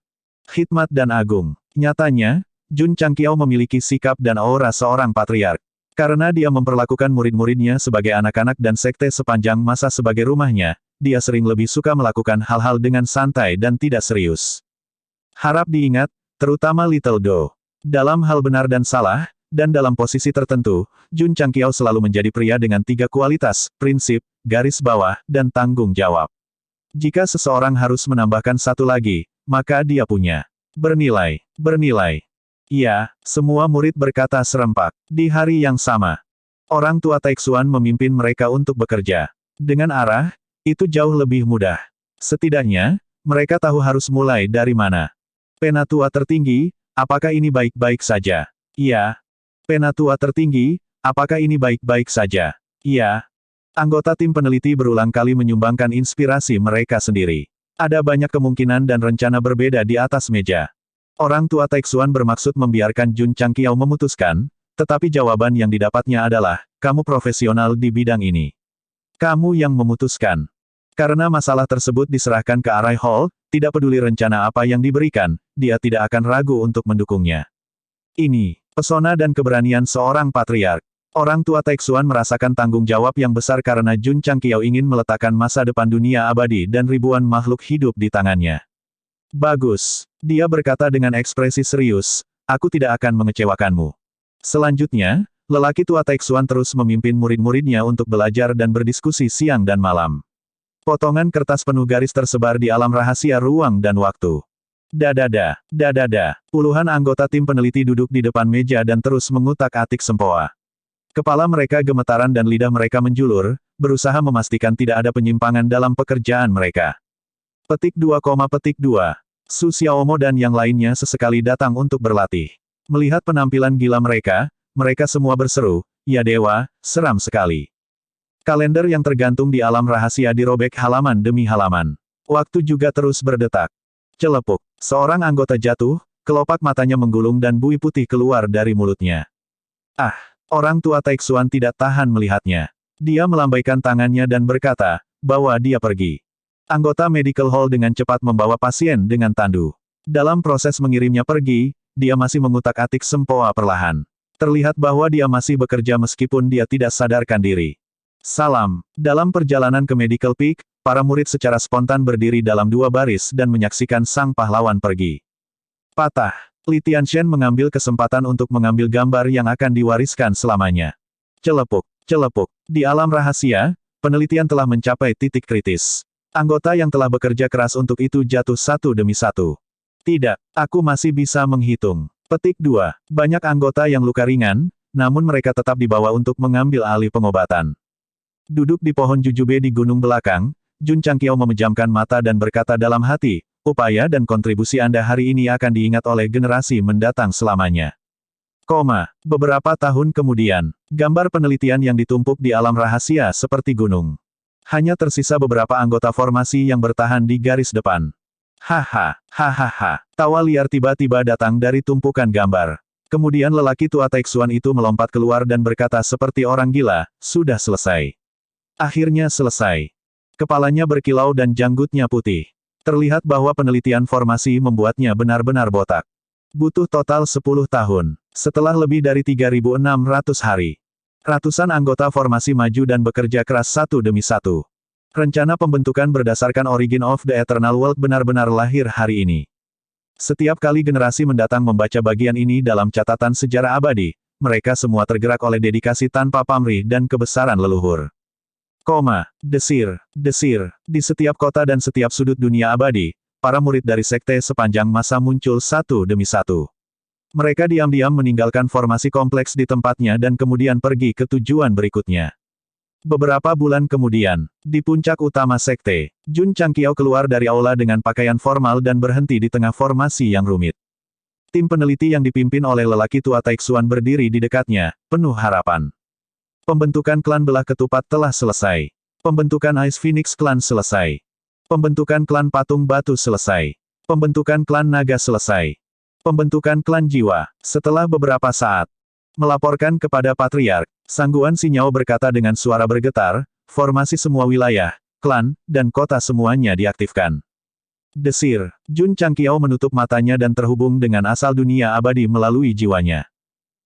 Khidmat dan agung. Nyatanya, Jun Changqiao memiliki sikap dan aura seorang patriark. Karena dia memperlakukan murid-muridnya sebagai anak-anak dan sekte sepanjang masa sebagai rumahnya, dia sering lebih suka melakukan hal-hal dengan santai dan tidak serius. Harap diingat, terutama Little Do. Dalam hal benar dan salah, dan dalam posisi tertentu, Jun Changqiao selalu menjadi pria dengan 3 kualitas, prinsip, garis bawah, dan tanggung jawab. Jika seseorang harus menambahkan satu lagi, maka dia punya bernilai, bernilai. Iya, semua murid berkata serempak. Di hari yang sama, orang tua Taixuan memimpin mereka untuk bekerja. Dengan arah, itu jauh lebih mudah. Setidaknya, mereka tahu harus mulai dari mana. Penatua tertinggi, apakah ini baik-baik saja? Iya. Penatua tertinggi, apakah ini baik-baik saja? Iya. Anggota tim peneliti berulang kali menyumbangkan inspirasi mereka sendiri. Ada banyak kemungkinan dan rencana berbeda di atas meja. Orang tua Taixuan bermaksud membiarkan Jun Changqiao memutuskan, tetapi jawaban yang didapatnya adalah, kamu profesional di bidang ini. Kamu yang memutuskan. Karena masalah tersebut diserahkan ke Arai Hall, tidak peduli rencana apa yang diberikan, dia tidak akan ragu untuk mendukungnya. Ini, pesona dan keberanian seorang patriark. Orang tua Taixuan merasakan tanggung jawab yang besar karena Jun Changqiao ingin meletakkan masa depan dunia abadi dan ribuan makhluk hidup di tangannya. Bagus. Dia berkata dengan ekspresi serius, aku tidak akan mengecewakanmu. Selanjutnya, lelaki tua Taixuan terus memimpin murid-muridnya untuk belajar dan berdiskusi siang dan malam. Potongan kertas penuh garis tersebar di alam rahasia ruang dan waktu. Dadada, dadada. Puluhan anggota tim peneliti duduk di depan meja dan terus mengutak-atik sempoa. Kepala mereka gemetaran dan lidah mereka menjulur, berusaha memastikan tidak ada penyimpangan dalam pekerjaan mereka. Petik 2, petik 2. Su Xiaomo dan yang lainnya sesekali datang untuk berlatih. Melihat penampilan gila mereka, mereka semua berseru, ya dewa, seram sekali. Kalender yang tergantung di alam rahasia dirobek halaman demi halaman. Waktu juga terus berdetak. Celepuk. Seorang anggota jatuh, kelopak matanya menggulung dan buih putih keluar dari mulutnya. Ah! Orang tua Taixuan tidak tahan melihatnya. Dia melambaikan tangannya dan berkata, bawa dia pergi. Anggota medical hall dengan cepat membawa pasien dengan tandu. Dalam proses mengirimnya pergi, dia masih mengutak-atik sempoa perlahan. Terlihat bahwa dia masih bekerja meskipun dia tidak sadarkan diri. Salam. Dalam perjalanan ke Medical Peak, para murid secara spontan berdiri dalam 2 baris dan menyaksikan sang pahlawan pergi. Patah. Li Tianxian mengambil kesempatan untuk mengambil gambar yang akan diwariskan selamanya. Celepuk. Celepuk. Di alam rahasia, penelitian telah mencapai titik kritis. Anggota yang telah bekerja keras untuk itu jatuh satu demi satu. Tidak, aku masih bisa menghitung. Petik 2. Banyak anggota yang luka ringan, namun mereka tetap dibawa untuk mengambil alih pengobatan. Duduk di pohon jujube di gunung belakang, Jun Changqiao memejamkan mata dan berkata dalam hati, upaya dan kontribusi Anda hari ini akan diingat oleh generasi mendatang selamanya. Beberapa tahun kemudian, gambar penelitian yang ditumpuk di alam rahasia seperti gunung. Hanya tersisa beberapa anggota formasi yang bertahan di garis depan. Haha, hahaha. Tawa liar tiba-tiba datang dari tumpukan gambar. Kemudian lelaki tua Taixuan itu melompat keluar dan berkata seperti orang gila, sudah selesai. Akhirnya selesai. Kepalanya berkilau dan janggutnya putih. Terlihat bahwa penelitian formasi membuatnya benar-benar botak. Butuh total 10 tahun. Setelah lebih dari 3.600 hari. Ratusan anggota formasi maju dan bekerja keras satu demi satu. Rencana pembentukan berdasarkan Origin of the Eternal World benar-benar lahir hari ini. Setiap kali generasi mendatang membaca bagian ini dalam catatan sejarah abadi, mereka semua tergerak oleh dedikasi tanpa pamrih dan kebesaran leluhur. Desir. Di setiap kota dan setiap sudut dunia abadi, para murid dari sekte sepanjang masa muncul satu demi satu. Mereka diam-diam meninggalkan formasi kompleks di tempatnya dan kemudian pergi ke tujuan berikutnya. Beberapa bulan kemudian, di puncak utama sekte, Jun Changqiao keluar dari aula dengan pakaian formal dan berhenti di tengah formasi yang rumit. Tim peneliti yang dipimpin oleh lelaki tua Taixuan berdiri di dekatnya, penuh harapan. Pembentukan klan belah ketupat telah selesai. Pembentukan Ice Phoenix Clan selesai. Pembentukan klan patung batu selesai. Pembentukan klan naga selesai. Pembentukan klan jiwa, setelah beberapa saat. Melaporkan kepada Patriark, Sangguan Sinyao berkata dengan suara bergetar, formasi semua wilayah, klan, dan kota semuanya diaktifkan. Desir. Jun Changqiao menutup matanya dan terhubung dengan asal dunia abadi melalui jiwanya.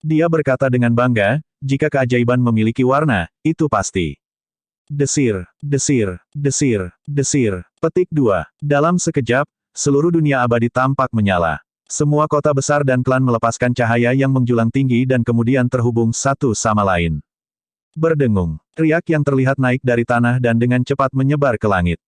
Dia berkata dengan bangga, jika keajaiban memiliki warna, itu pasti. Desir. Petik 2. Dalam sekejap, seluruh dunia abadi tampak menyala. Semua kota besar dan klan melepaskan cahaya yang menjulang tinggi dan kemudian terhubung satu sama lain. Berdengung, riak yang terlihat naik dari tanah dan dengan cepat menyebar ke langit.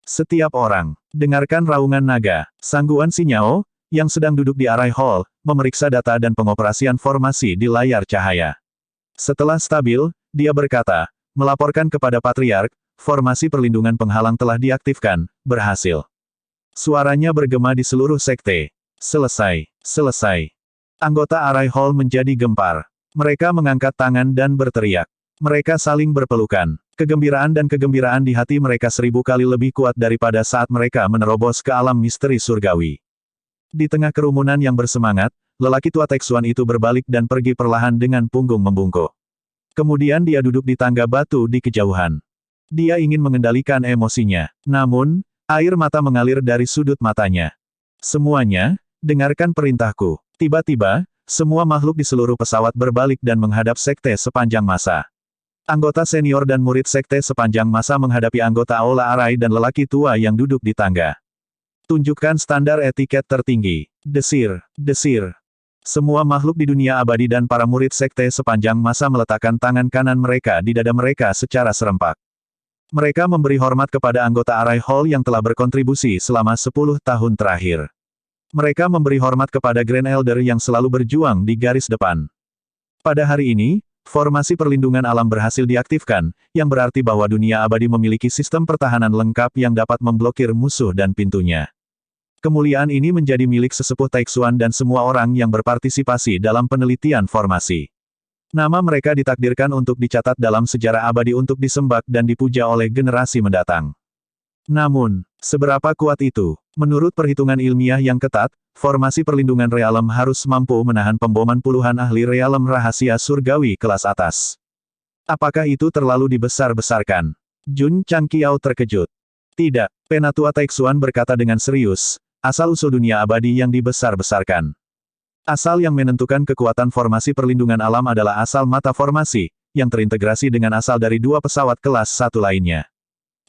Setiap orang, dengarkan raungan naga. Sangguan Sinyao, yang sedang duduk di Arai Hall, memeriksa data dan pengoperasian formasi di layar cahaya. Setelah stabil, dia berkata, melaporkan kepada Patriark, formasi perlindungan penghalang telah diaktifkan, berhasil. Suaranya bergema di seluruh sekte. Selesai. Anggota Arai Hall menjadi gempar. Mereka mengangkat tangan dan berteriak. Mereka saling berpelukan. Kegembiraan di hati mereka 1000 kali lebih kuat daripada saat mereka menerobos ke alam misteri surgawi. Di tengah kerumunan yang bersemangat, lelaki tua Taixuan itu berbalik dan pergi perlahan dengan punggung membungkuk. Kemudian dia duduk di tangga batu di kejauhan. Dia ingin mengendalikan emosinya. Namun, air mata mengalir dari sudut matanya. Semuanya, dengarkan perintahku. Tiba-tiba, semua makhluk di seluruh pesawat berbalik dan menghadap sekte sepanjang masa. Anggota senior dan murid sekte sepanjang masa menghadapi anggota aula Arai dan lelaki tua yang duduk di tangga. Tunjukkan standar etiket tertinggi. Desir. Semua makhluk di dunia abadi dan para murid sekte sepanjang masa meletakkan tangan kanan mereka di dada mereka secara serempak. Mereka memberi hormat kepada anggota Arai Hall yang telah berkontribusi selama 10 tahun terakhir. Mereka memberi hormat kepada Grand Elder yang selalu berjuang di garis depan. Pada hari ini, formasi perlindungan alam berhasil diaktifkan, yang berarti bahwa dunia abadi memiliki sistem pertahanan lengkap yang dapat memblokir musuh dan pintunya. Kemuliaan ini menjadi milik sesepuh Taixuan dan semua orang yang berpartisipasi dalam penelitian formasi. Nama mereka ditakdirkan untuk dicatat dalam sejarah abadi untuk disembah dan dipuja oleh generasi mendatang. Namun, seberapa kuat itu? Menurut perhitungan ilmiah yang ketat, formasi perlindungan realem harus mampu menahan pemboman puluhan ahli realem rahasia surgawi kelas atas. Apakah itu terlalu dibesar-besarkan? Jun Changqiao terkejut. Tidak, Penatua Taixuan berkata dengan serius, asal-usul dunia abadi yang dibesar-besarkan. Asal yang menentukan kekuatan formasi perlindungan alam adalah asal mata formasi, yang terintegrasi dengan asal dari 2 pesawat kelas 1 lainnya.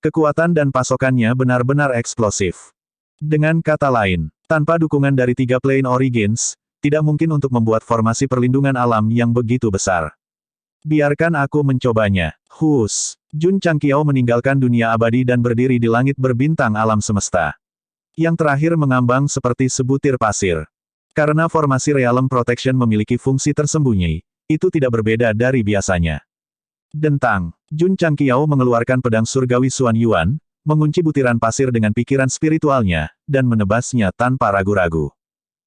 Kekuatan dan pasokannya benar-benar eksplosif. Dengan kata lain, tanpa dukungan dari 3 Plane Origins, tidak mungkin untuk membuat formasi perlindungan alam yang begitu besar. Biarkan aku mencobanya. Jun Changqiao meninggalkan dunia abadi dan berdiri di langit berbintang alam semesta. Yang terakhir mengambang seperti sebutir pasir. Karena formasi Realm Protection memiliki fungsi tersembunyi, itu tidak berbeda dari biasanya. Dentang, Jun Changqiao mengeluarkan pedang surgawi Xuan Yuan, mengunci butiran pasir dengan pikiran spiritualnya, dan menebasnya tanpa ragu-ragu.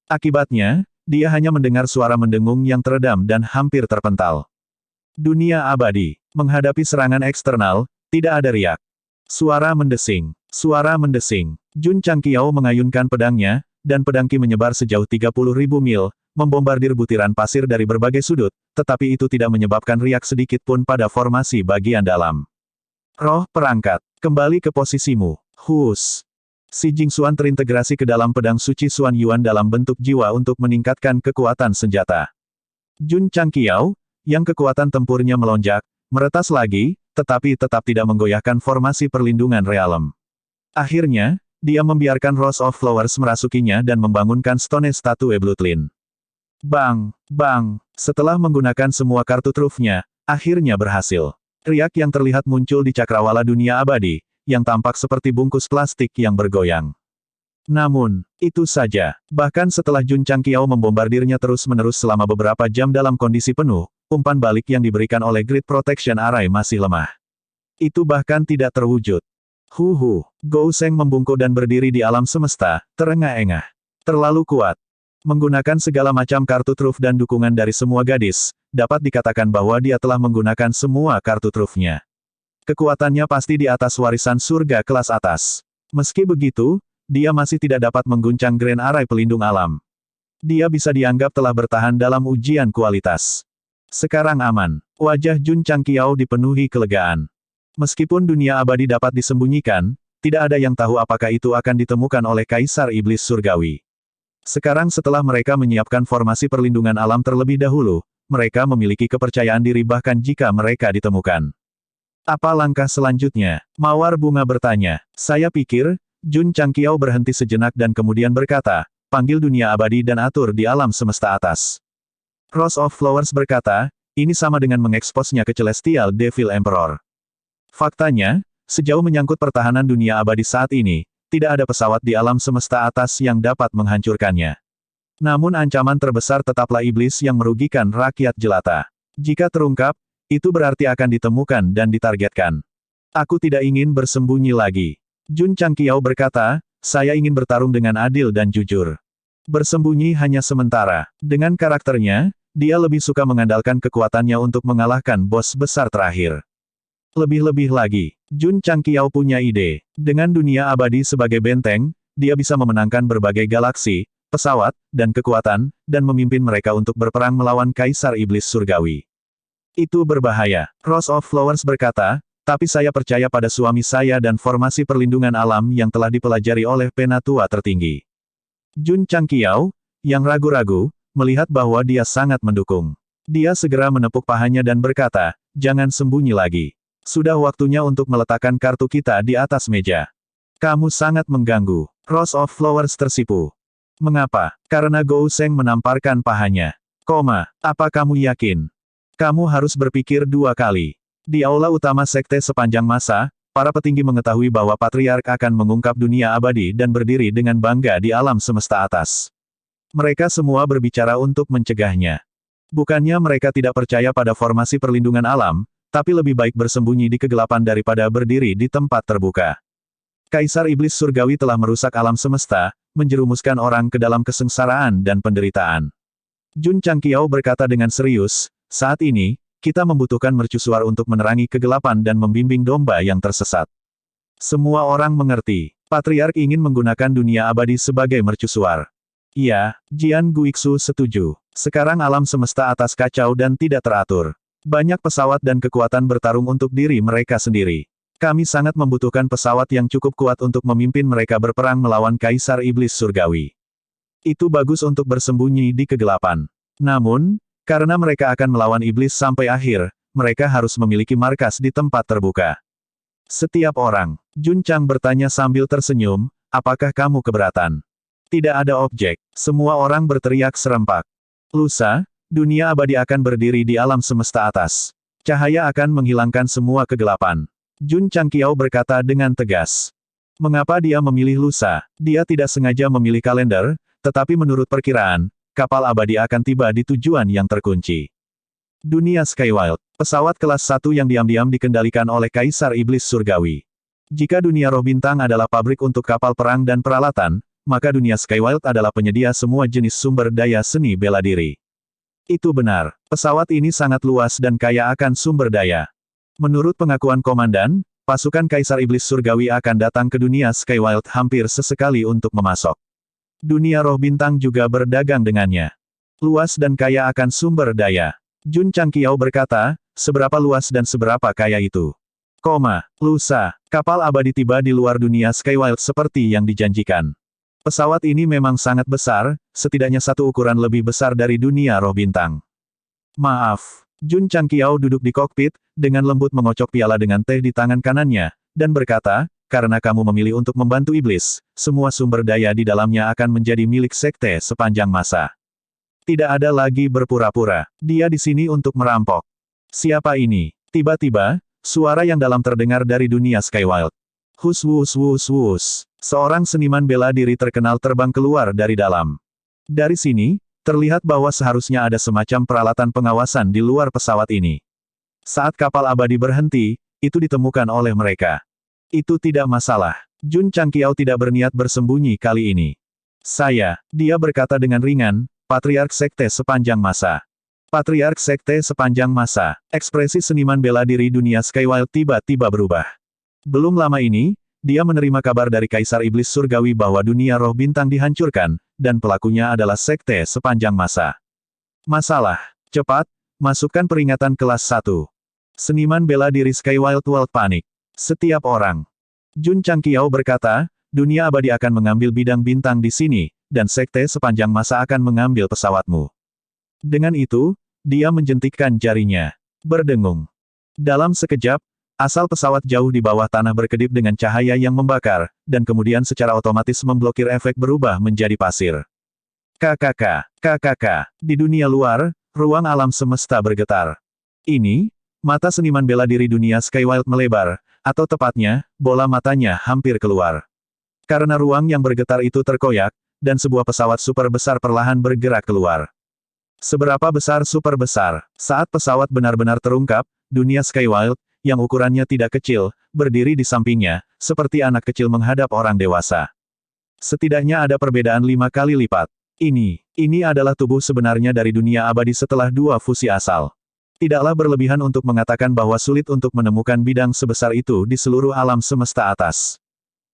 Akibatnya, dia hanya mendengar suara mendengung yang teredam dan hampir terpental. Dunia abadi, menghadapi serangan eksternal, tidak ada riak. Suara mendesing. Jun Changqiao mengayunkan pedangnya, dan pedang Qi menyebar sejauh 30.000 mil, membombardir butiran pasir dari berbagai sudut, tetapi itu tidak menyebabkan riak sedikit pun pada formasi bagian dalam. Roh perangkat, kembali ke posisimu. Si Jingxuan terintegrasi ke dalam pedang suci Xuan Yuan dalam bentuk jiwa untuk meningkatkan kekuatan senjata. Jun Changqiao, yang kekuatan tempurnya melonjak, meretas lagi, tetapi tetap tidak menggoyahkan formasi perlindungan realem. Akhirnya, dia membiarkan Rose of Flowers merasukinya dan membangunkan Stone Statue Bloodline. Bang, bang, setelah menggunakan semua kartu trufnya, akhirnya berhasil. Riak yang terlihat muncul di cakrawala dunia abadi, yang tampak seperti bungkus plastik yang bergoyang. Namun, itu saja. Bahkan setelah Jun Changqiao membombardirnya terus-menerus selama beberapa jam dalam kondisi penuh, umpan balik yang diberikan oleh Grid Protection Array masih lemah. Itu bahkan tidak terwujud. Gou Sheng membungkuk dan berdiri di alam semesta, terengah-engah. Terlalu kuat. Menggunakan segala macam kartu truf dan dukungan dari semua gadis, dapat dikatakan bahwa dia telah menggunakan semua kartu trufnya. Kekuatannya pasti di atas warisan surga kelas atas. Meski begitu, dia masih tidak dapat mengguncang Grand Array pelindung alam. Dia bisa dianggap telah bertahan dalam ujian kualitas. Sekarang aman. Wajah Jun Changqiao dipenuhi kelegaan. Meskipun dunia abadi dapat disembunyikan, tidak ada yang tahu apakah itu akan ditemukan oleh Kaisar Iblis Surgawi. Sekarang setelah mereka menyiapkan formasi perlindungan alam terlebih dahulu, mereka memiliki kepercayaan diri bahkan jika mereka ditemukan. Apa langkah selanjutnya? Mawar bunga bertanya. Saya pikir, Jun Changqiao berhenti sejenak dan kemudian berkata, panggil dunia abadi dan atur di alam semesta atas. Rose of Flowers berkata, ini sama dengan mengeksposnya ke Celestial Devil Emperor. Faktanya, sejauh menyangkut pertahanan dunia abadi saat ini, tidak ada pesawat di alam semesta atas yang dapat menghancurkannya. Namun ancaman terbesar tetaplah iblis yang merugikan rakyat jelata. Jika terungkap, itu berarti akan ditemukan dan ditargetkan. Aku tidak ingin bersembunyi lagi. Jun Changqiao berkata, saya ingin bertarung dengan adil dan jujur. Bersembunyi hanya sementara. Dengan karakternya, dia lebih suka mengandalkan kekuatannya untuk mengalahkan bos besar terakhir. Lebih-lebih lagi, Jun Changqiao punya ide. Dengan dunia abadi sebagai benteng, dia bisa memenangkan berbagai galaksi, pesawat, dan kekuatan, dan memimpin mereka untuk berperang melawan Kaisar Iblis Surgawi. Itu berbahaya. Rose of Flowers berkata, tapi saya percaya pada suami saya dan formasi perlindungan alam yang telah dipelajari oleh penatua tertinggi. Jun Changqiao, yang ragu-ragu, melihat bahwa dia sangat mendukung. Dia segera menepuk pahanya dan berkata, jangan sembunyi lagi. Sudah waktunya untuk meletakkan kartu kita di atas meja. Kamu sangat mengganggu. Rose of Flowers tersipu. Mengapa? Karena Gou Sheng menamparkan pahanya. Apa kamu yakin? Kamu harus berpikir dua kali. Di aula utama sekte sepanjang masa, para petinggi mengetahui bahwa Patriark akan mengungkap dunia abadi dan berdiri dengan bangga di alam semesta atas. Mereka semua berbicara untuk mencegahnya. Bukannya mereka tidak percaya pada formasi perlindungan alam, tapi lebih baik bersembunyi di kegelapan daripada berdiri di tempat terbuka. Kaisar Iblis Surgawi telah merusak alam semesta, menjerumuskan orang ke dalam kesengsaraan dan penderitaan. Jun Changqiao berkata dengan serius, saat ini, kita membutuhkan mercusuar untuk menerangi kegelapan dan membimbing domba yang tersesat. Semua orang mengerti. Patriark ingin menggunakan dunia abadi sebagai mercusuar. Iya, Jian Guixu setuju. Sekarang alam semesta atas kacau dan tidak teratur. Banyak pesawat dan kekuatan bertarung untuk diri mereka sendiri. Kami sangat membutuhkan pesawat yang cukup kuat untuk memimpin mereka berperang melawan Kaisar Iblis Surgawi. Itu bagus untuk bersembunyi di kegelapan. Namun, karena mereka akan melawan iblis sampai akhir, mereka harus memiliki markas di tempat terbuka. Setiap orang, Jun Chang bertanya sambil tersenyum, apakah kamu keberatan? Tidak ada objek. Semua orang berteriak serempak. Lusa, dunia abadi akan berdiri di alam semesta atas. Cahaya akan menghilangkan semua kegelapan. Jun Changqiao berkata dengan tegas. Mengapa dia memilih lusa? Dia tidak sengaja memilih kalender, tetapi menurut perkiraan, kapal abadi akan tiba di tujuan yang terkunci. Dunia Skywild, pesawat kelas 1 yang diam-diam dikendalikan oleh Kaisar Iblis Surgawi. Jika dunia roh bintang adalah pabrik untuk kapal perang dan peralatan, maka dunia Skywild adalah penyedia semua jenis sumber daya seni bela diri. Itu benar, pesawat ini sangat luas dan kaya akan sumber daya. Menurut pengakuan komandan, pasukan Kaisar Iblis Surgawi akan datang ke dunia Skywild hampir sesekali untuk memasok. Dunia roh bintang juga berdagang dengannya. Luas dan kaya akan sumber daya. Jun Changqiao berkata, seberapa luas dan seberapa kaya itu? Lusa, kapal abadi tiba di luar dunia Skywild seperti yang dijanjikan. Pesawat ini memang sangat besar, setidaknya satu ukuran lebih besar dari dunia roh bintang. Maaf. Jun Changqiao duduk di kokpit, dengan lembut mengocok piala dengan teh di tangan kanannya, dan berkata, karena kamu memilih untuk membantu iblis, semua sumber daya di dalamnya akan menjadi milik sekte sepanjang masa. Tidak ada lagi berpura-pura. Dia di sini untuk merampok. Siapa ini? Tiba-tiba, suara yang dalam terdengar dari dunia Skywild. Hus wus wus wus. Seorang seniman bela diri terkenal terbang keluar dari dalam. Dari sini, terlihat bahwa seharusnya ada semacam peralatan pengawasan di luar pesawat ini. Saat kapal abadi berhenti, itu ditemukan oleh mereka. Itu tidak masalah. Jun Changqiao tidak berniat bersembunyi kali ini. Dia berkata dengan ringan, Patriark Sekte sepanjang masa. Patriark Sekte sepanjang masa. Ekspresi seniman bela diri dunia Skywild tiba-tiba berubah. Belum lama ini, dia menerima kabar dari Kaisar Iblis Surgawi bahwa dunia roh bintang dihancurkan, dan pelakunya adalah Sekte sepanjang masa. Masalah. Cepat, masukkan peringatan kelas 1. Seniman bela diri Skywild World panik. Setiap orang. Jun Changqiao berkata, dunia abadi akan mengambil bidang bintang di sini, dan Sekte sepanjang masa akan mengambil pesawatmu. Dengan itu, dia menjentikkan jarinya. Berdengung. Dalam sekejap, asal pesawat jauh di bawah tanah berkedip dengan cahaya yang membakar, dan kemudian secara otomatis memblokir efek berubah menjadi pasir. KKK. Di dunia luar, ruang alam semesta bergetar. Ini, mata seniman bela diri dunia Skywild melebar, atau tepatnya, bola matanya hampir keluar. Karena ruang yang bergetar itu terkoyak, dan sebuah pesawat super besar perlahan bergerak keluar. Seberapa besar super besar? Saat pesawat benar-benar terungkap, dunia Skywild, yang ukurannya tidak kecil, berdiri di sampingnya, seperti anak kecil menghadap orang dewasa. Setidaknya ada perbedaan 5 kali lipat. Ini adalah tubuh sebenarnya dari dunia abadi setelah 2 fusi asal. Tidaklah berlebihan untuk mengatakan bahwa sulit untuk menemukan bidang sebesar itu di seluruh alam semesta atas.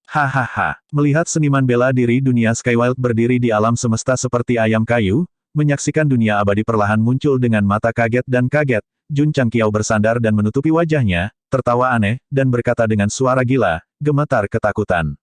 Hahaha. Melihat seniman bela diri dunia Skywild berdiri di alam semesta seperti ayam kayu, menyaksikan dunia abadi perlahan muncul dengan mata kaget dan kaget, Jun Changqiao bersandar dan menutupi wajahnya, tertawa aneh, dan berkata dengan suara gila, gemetar ketakutan.